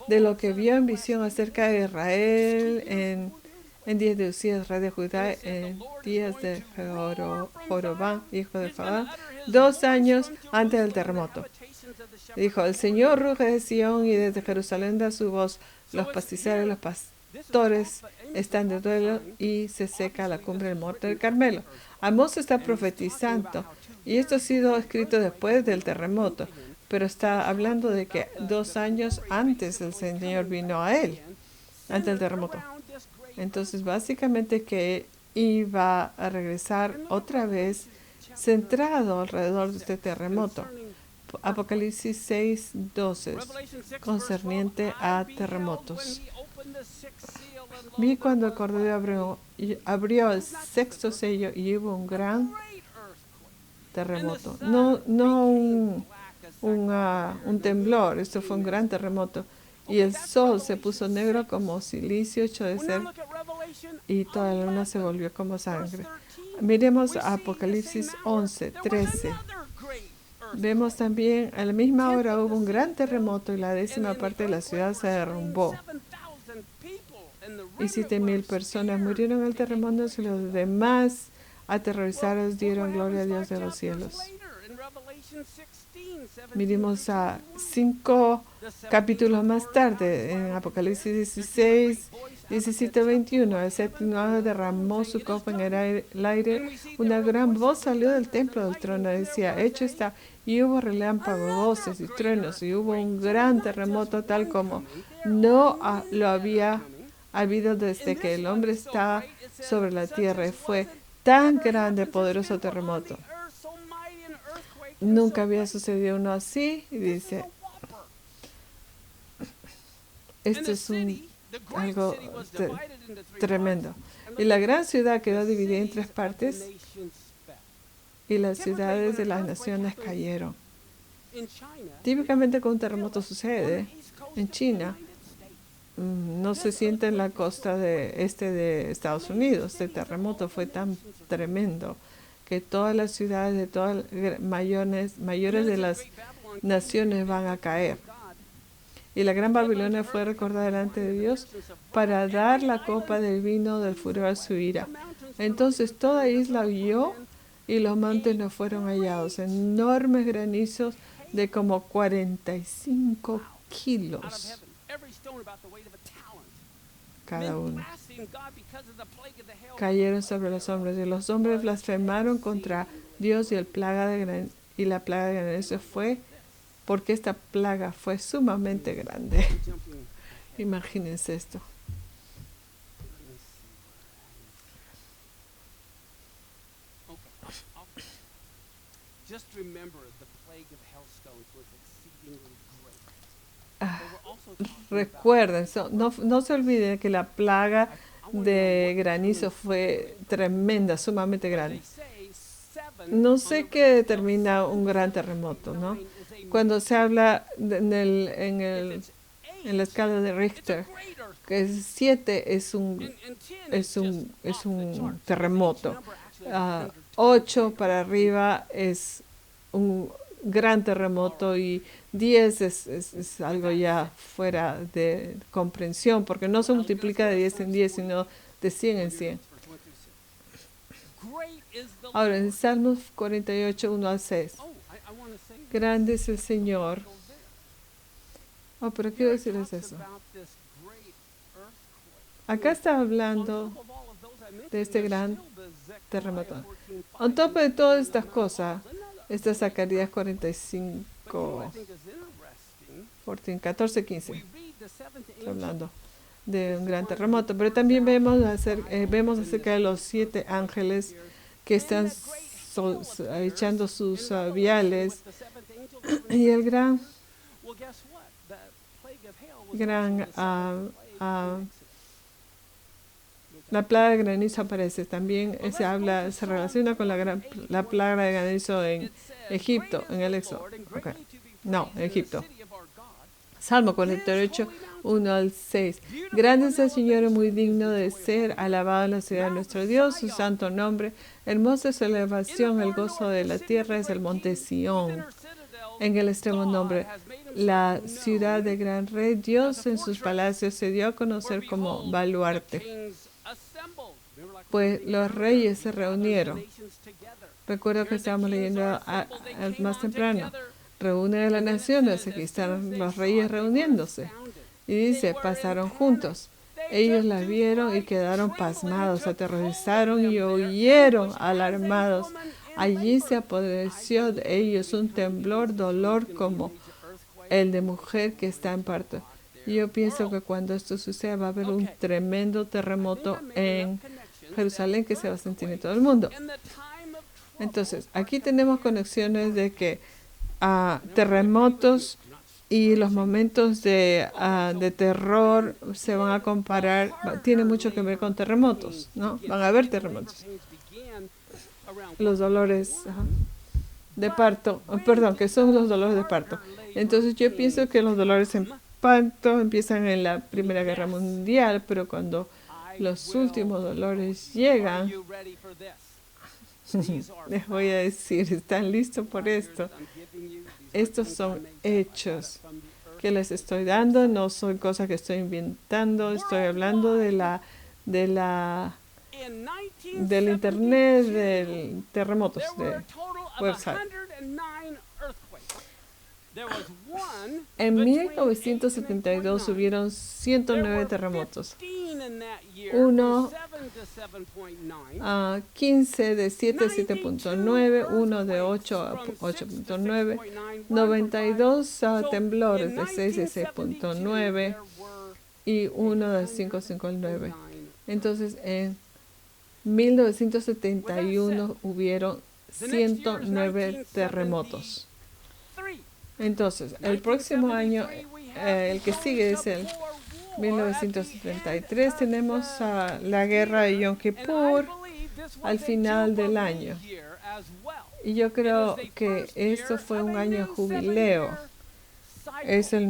de lo que vio en visión acerca de Israel en días de Usías, rey de Judá, en días de Jorobán, hijo de Fabán, 2 años antes del terremoto. Dijo, el Señor ruge de Sión y desde Jerusalén da su voz, los pastizales, los pastores están de duelo y se seca la cumbre del monte del Carmelo. Amós está profetizando, y esto ha sido escrito después del terremoto, pero está hablando de que 2 años antes el Señor vino a él, antes del terremoto. Entonces, básicamente que iba a regresar otra vez centrado alrededor de este terremoto. Apocalipsis 6:12, concerniente a terremotos. Vi cuando el Cordero abrió el 6º sello y hubo un gran terremoto. No un temblor, esto fue un gran terremoto. Y el sol se puso negro como silicio hecho de sal y toda la luna se volvió como sangre. Miremos Apocalipsis 11:13. Vemos también, a la misma hora hubo un gran terremoto y la 10ª parte de la ciudad se derrumbó. Y 7,000 personas murieron en el terremoto y los demás aterrorizados dieron gloria a Dios de los cielos. Miremos a 5 capítulos más tarde, en Apocalipsis 16, 17-21. El séptimo ángel derramó su copa en el aire. Una gran voz salió del templo del trono. Decía, hecho está. Y hubo relámpagos, voces y truenos. Y hubo un gran terremoto tal como no lo había habido desde que el hombre está sobre la tierra. Y fue tan grande, poderoso terremoto. Nunca había sucedido uno así. Y dice, esto es algo tremendo. Y la gran ciudad quedó dividida en 3 partes y las ciudades de las naciones cayeron. Típicamente cuando un terremoto sucede en China, no se siente en la costa de Estados Unidos. Este terremoto fue tan tremendo que todas las ciudades de todas mayores de las naciones van a caer. Y la gran Babilonia fue recordada delante de Dios para dar la copa del vino del furor a su ira. Entonces toda isla huyó y los montes no fueron hallados. Enormes granizos de como 45 kilos cada uno. Cayeron sobre los hombres y los hombres blasfemaron contra Dios y la plaga de granizo fue porque esta plaga fue sumamente grande. Imagínense esto. Recuerden, no se olviden que la plaga de granizo fue tremenda, sumamente grande. No sé qué determina un gran terremoto, ¿no? Cuando se habla en la escala de Richter, que 7 es un terremoto. 8 para arriba es un gran terremoto y 10 es algo ya fuera de comprensión, porque no se multiplica de 10 en 10, sino de 100 en 100. Ahora, en Salmos 48, 1 al 6. Grande es el Señor. Oh, pero quiero decirles eso. Acá está hablando de este gran terremoto. On top de todas estas cosas, está Zacarías 45, 14, 15. Está hablando de un gran terremoto, pero también vemos acerca de los 7 ángeles que están echando sus viales y el gran la plaga de granizo aparece. También se relaciona con la plaga de granizo en Egipto, en el Éxodo. Okay. No, en Egipto. Salmo 48, 1 al 6. Grande es el Señor y muy digno de ser alabado en la ciudad de nuestro Dios, su santo nombre. Hermosa es su elevación, el gozo de la tierra es el monte Sión. En el extremo nombre, la ciudad de gran rey, Dios en sus palacios se dio a conocer como baluarte. Pues los reyes se reunieron. Recuerdo que estábamos leyendo más temprano. Reúne a las naciones, aquí están los reyes reuniéndose. Y dice, pasaron juntos. Ellos la vieron y quedaron pasmados, aterrorizaron y huyeron alarmados. Allí se apodereció de ellos un temblor, dolor como el de mujer que está en parto. Y yo pienso que cuando esto suceda va a haber un tremendo terremoto en Jerusalén que se va a sentir en todo el mundo. Entonces, aquí tenemos conexiones de que terremotos y los momentos de terror se van a comparar, tiene mucho que ver con terremotos, ¿no? Van a haber terremotos. Los dolores de parto, que son los dolores de parto. Entonces yo pienso que los dolores de parto empiezan en la Primera Guerra Mundial, pero cuando los últimos dolores llegan, les voy a decir, ¿están listos por esto? Estos son hechos que les estoy dando, no son cosas que estoy inventando, estoy hablando del internet, del terremotos, de website. En 1972 hubieron 109 terremotos. 15 de 7 a 7.9, uno de 8 a 8.9, 92 temblores de 6 a 6.9 y uno de 5 a 5.9. Entonces, en 1971 hubieron 109 terremotos. Entonces, el próximo año, el que sigue es el 1973, tenemos la guerra de Yom Kippur al final del año. Y yo creo que esto fue un año jubileo. Es el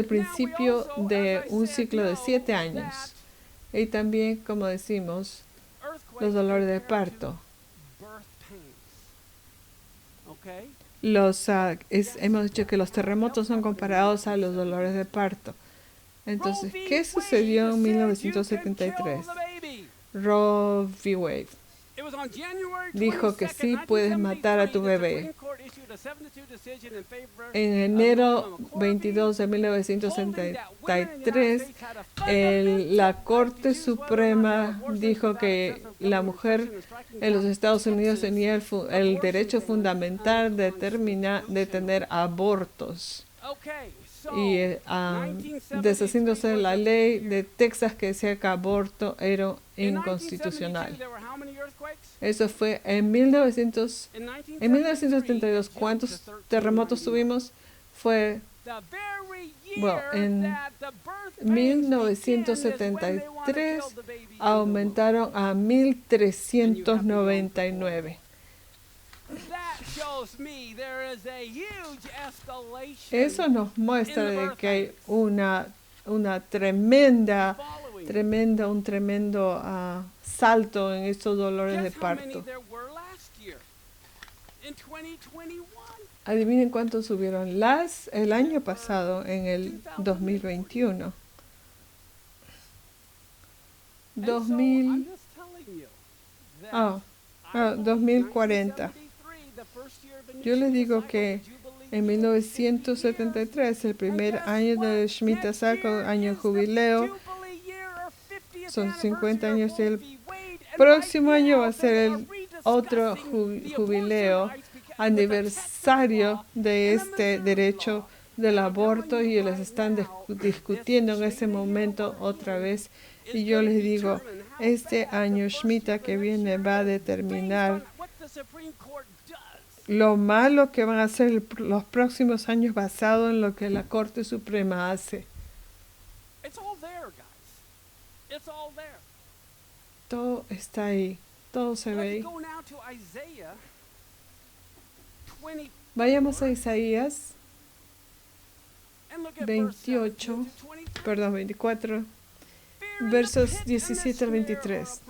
principio de un ciclo de 7 años. Y también, como decimos, los dolores de parto. Hemos dicho que los terremotos son comparados a los dolores de parto. Entonces, ¿qué sucedió en 1973? Roe v. Wade dijo que sí puedes matar a tu bebé. En enero 22 de 1973, la Corte Suprema dijo que la mujer en los Estados Unidos tenía el derecho fundamental de tener abortos. Y deshaciéndose de la ley de Texas que decía que aborto era inconstitucional. Eso fue en 1972. ¿Cuántos terremotos tuvimos? Fue Bueno, en 1973 aumentaron a 1.399. Eso nos muestra de que hay un tremendo salto en estos dolores de parto. Adivinen cuántos subieron el año pasado, en el 2021. 2040. Yo les digo que en 1973, el primer año del Shemitah Cycle, año jubileo, son 50 años, y el próximo año va a ser el otro jubileo, aniversario de este derecho del aborto, y les están discutiendo en ese momento otra vez. Y yo les digo, este año Shemitah que viene va a determinar lo malo que van a ser los próximos años basado en lo que la Corte Suprema hace. Todo está ahí, todo se ve ahí. Vayamos a Isaías 24, versos 17 al 23.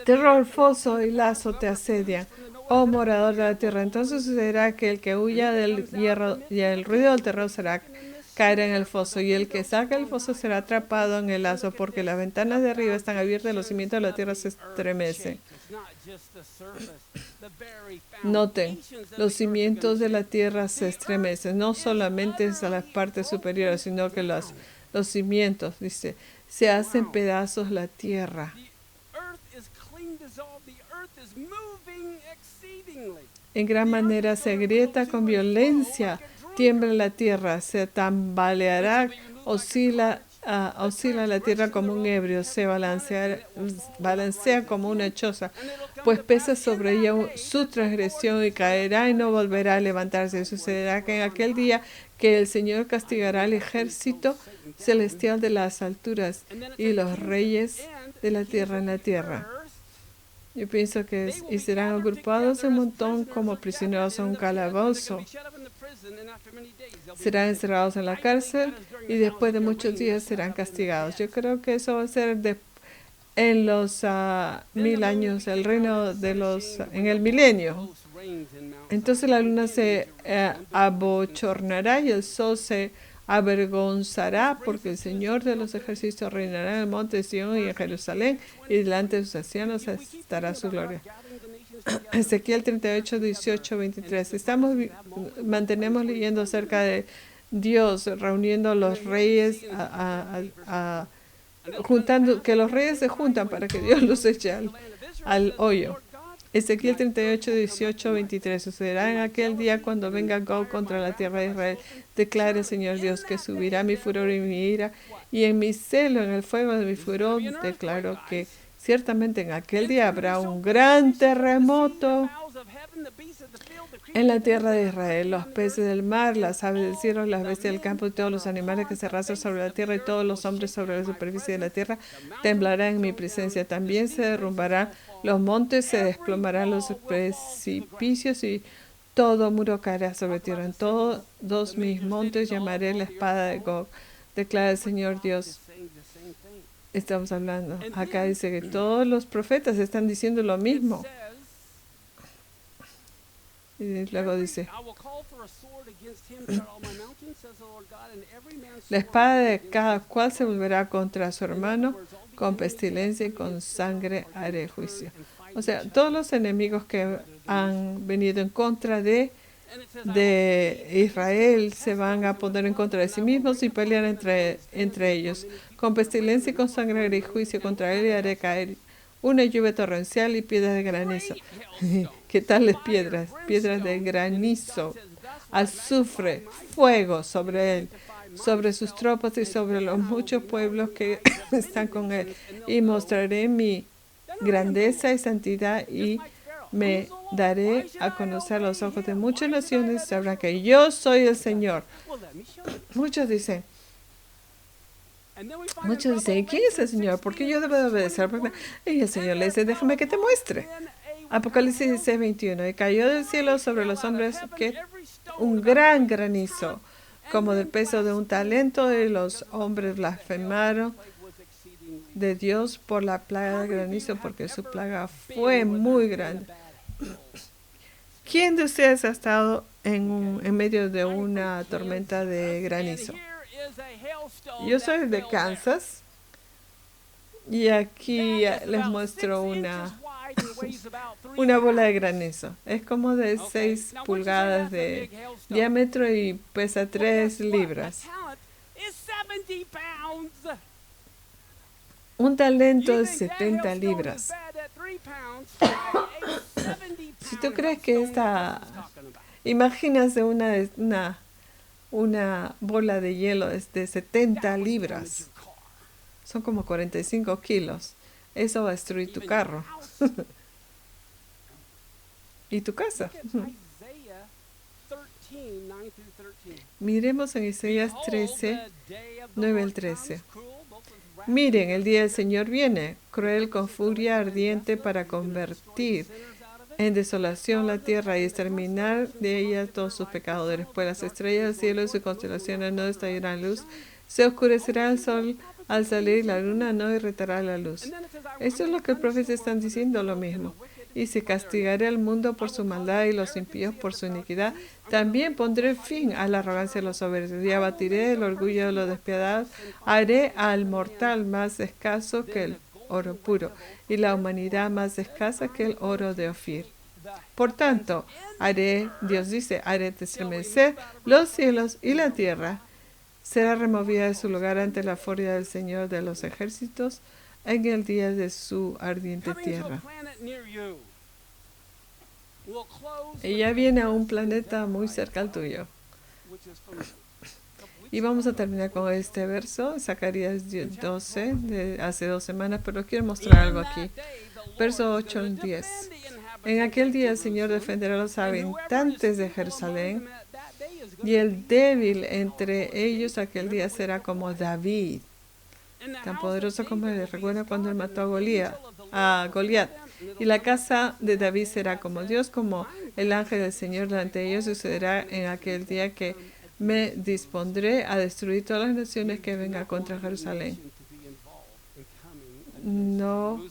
Terror, foso y lazo te asedian, oh morador de la tierra. Entonces sucederá que el que huya del hierro y el ruido del terror caerá en el foso, y el que saca el foso será atrapado en el lazo, porque las ventanas de arriba están abiertas y los cimientos de la tierra se estremecen. Noten, los cimientos de la tierra se estremecen, no solamente es a las partes superiores, sino que los cimientos, dice, se hacen pedazos la tierra. En gran manera se agrieta con violencia, tiembla la tierra, se tambaleará, oscila la tierra como un ebrio, se balancea como una choza, pues pesa sobre ella su transgresión, y caerá y no volverá a levantarse. Sucederá que en aquel día que el Señor castigará al ejército celestial de las alturas y los reyes de la tierra en la tierra. Yo pienso que y serán agrupados un montón como prisioneros en un calabozo. Serán encerrados en la cárcel y después de muchos días serán castigados. Yo creo que eso va a ser en los 1000 años, el reino en el milenio. Entonces la luna se abochornará y el sol se avergonzará, porque el Señor de los ejércitos reinará en el monte de Sion y en Jerusalén, y delante de sus ancianos estará su gloria. Ezequiel 38, 18, 23. Mantenemos leyendo acerca de Dios reuniendo a los reyes, juntando, que los reyes se juntan para que Dios los eche al hoyo. Ezequiel 38, 18, 23. Sucederá en aquel día, cuando venga Gog contra la tierra de Israel, declara el Señor Dios, que subirá mi furor y mi ira, y en mi celo, en el fuego de mi furor, declaro que ciertamente en aquel día habrá un gran terremoto en la tierra de Israel. Los peces del mar, las aves del cielo, las bestias del campo y todos los animales que se arrastran sobre la tierra y todos los hombres sobre la superficie de la tierra temblarán en mi presencia. También se derrumbarán los montes, se desplomarán los precipicios y todo muro caerá sobre tierra. En todos mis montes llamaré la espada de Gog, declara el Señor Dios. Estamos hablando. Acá dice que todos los profetas están diciendo lo mismo. Y luego dice, la espada de cada cual se volverá contra su hermano, con pestilencia y con sangre haré juicio. O sea, todos los enemigos que han venido en contra de Israel se van a poner en contra de sí mismos y pelear entre ellos. Con pestilencia y con sangre haré juicio contra él, y haré caer una lluvia torrencial y piedras de granizo. ¿Qué tal las piedras? Piedras de granizo, azufre, fuego sobre él, sobre sus tropas y sobre los muchos pueblos que están con él. Y mostraré mi grandeza y santidad y me daré a conocer a los ojos de muchas naciones y sabrán que yo soy el Señor. Muchos dicen, ¿y quién es el Señor? ¿Por qué yo debo de obedecer? Y el Señor le dice, déjame que te muestre. Apocalipsis 16:21. Y cayó del cielo sobre los hombres que un gran granizo, como del peso de un talento, y los hombres blasfemaron de Dios por la plaga del granizo, porque su plaga fue muy grande. ¿Quién de ustedes ha estado en medio de una tormenta de granizo? Yo soy de Kansas y aquí les muestro una bola de granizo. Es como de 6 pulgadas de diámetro y pesa 3 libras. Un talento de 70 libras. Si tú crees que imagínate una bola de hielo de 70 libras. Son como 45 kilos. Eso va a destruir tu carro. Y tu casa. Miremos en Isaías 13, 9 al 13. Miren, el día del Señor viene, cruel con furia ardiente para convertir en desolación la tierra y exterminar de ella todos sus pecadores. Pues las estrellas del cielo y sus constelaciones no estallarán luz, se oscurecerá el sol al salir y la luna no irritará la luz. Esto es lo que el profeta están diciendo, lo mismo. Y se castigaré al mundo por su maldad y los impíos por su iniquidad. También pondré fin a la arrogancia de los soberbios y abatiré el orgullo de los despiadados. Haré al mortal más escaso que el oro puro y la humanidad más escasa que el oro de Ofir. Por tanto, Dios dice, haré estremecer los cielos y la tierra. Será removida de su lugar ante la furia del Señor de los ejércitos en el día de su ardiente tierra. Ella viene a un planeta muy cerca al tuyo. Y vamos a terminar con este verso, Zacarías 12, de hace 2 semanas, pero quiero mostrar algo aquí. Verso 8 y 10. En aquel día el Señor defenderá a los habitantes de Jerusalén, y el débil entre ellos aquel día será como David, tan poderoso como él. Recuerda cuando él mató a Goliat. Y la casa de David será como Dios, como el ángel del Señor delante de ellos. Sucederá en aquel día que me dispondré a destruir todas las naciones que vengan contra Jerusalén. No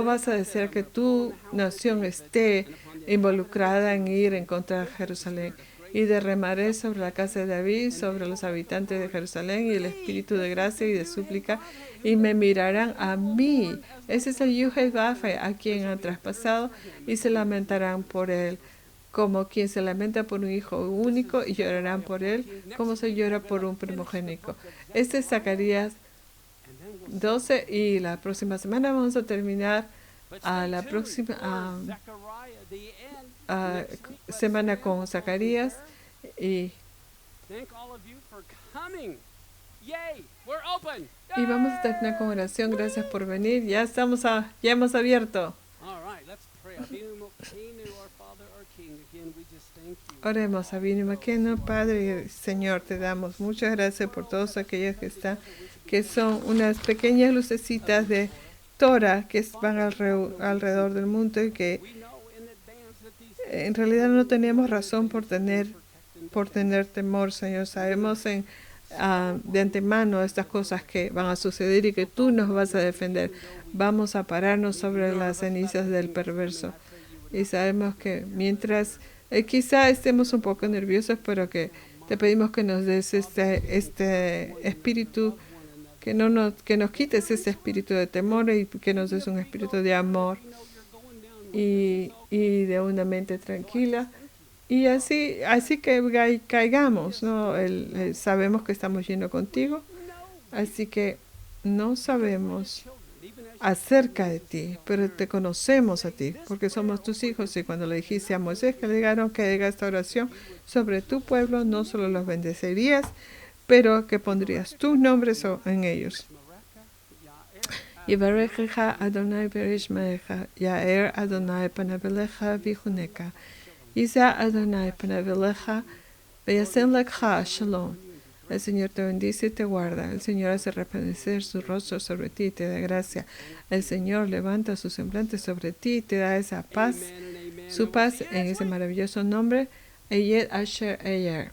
vas a desear que tu nación esté involucrada en ir en contra de Jerusalén. Y derramaré sobre la casa de David, sobre los habitantes de Jerusalén, y el espíritu de gracia y de súplica, y me mirarán a mí. Ese es el Yuhei-Bafe, a quien han traspasado, y se lamentarán por él, como quien se lamenta por un hijo único, y llorarán por él, como se llora por un primogénito. Este es Zacarías 12, y la próxima semana vamos a terminar la próxima semana con Zacarías. Y vamos a terminar con oración. Gracias por venir. Ya hemos abierto. Oremos. Avinu Makenu, Padre y Señor, te damos muchas gracias por todos aquellos que son unas pequeñas lucecitas de Torah que van alrededor del mundo, y que en realidad no teníamos razón por tener temor, Señor. Sabemos de antemano estas cosas que van a suceder y que tú nos vas a defender. Vamos a pararnos sobre las cenizas del perverso. Y sabemos que mientras quizá estemos un poco nerviosos, pero que te pedimos que nos des este espíritu, que nos quites ese espíritu de temor, y que nos des un espíritu de amor y de una mente tranquila, y así que caigamos, ¿no? Sabemos que estamos yendo contigo, así que no sabemos acerca de ti, pero te conocemos a ti, porque somos tus hijos. Y cuando le dijiste a Moisés que le dijeron que diga esta oración sobre tu pueblo, no solo los bendecirías, pero que pondrías tus nombres en ellos. Yivarechecha Adonai berishmecha, Yair Adonai panavelecha vichuneka. Isa Adonai panavelecha, veyasem lecha shalom. El Señor te bendice y te guarda. El Señor hace resplandecer su rostro sobre ti y te da gracia. El Señor levanta su semblante sobre ti y te da esa paz, su paz en ese maravilloso nombre, Eyed Asher Eyer.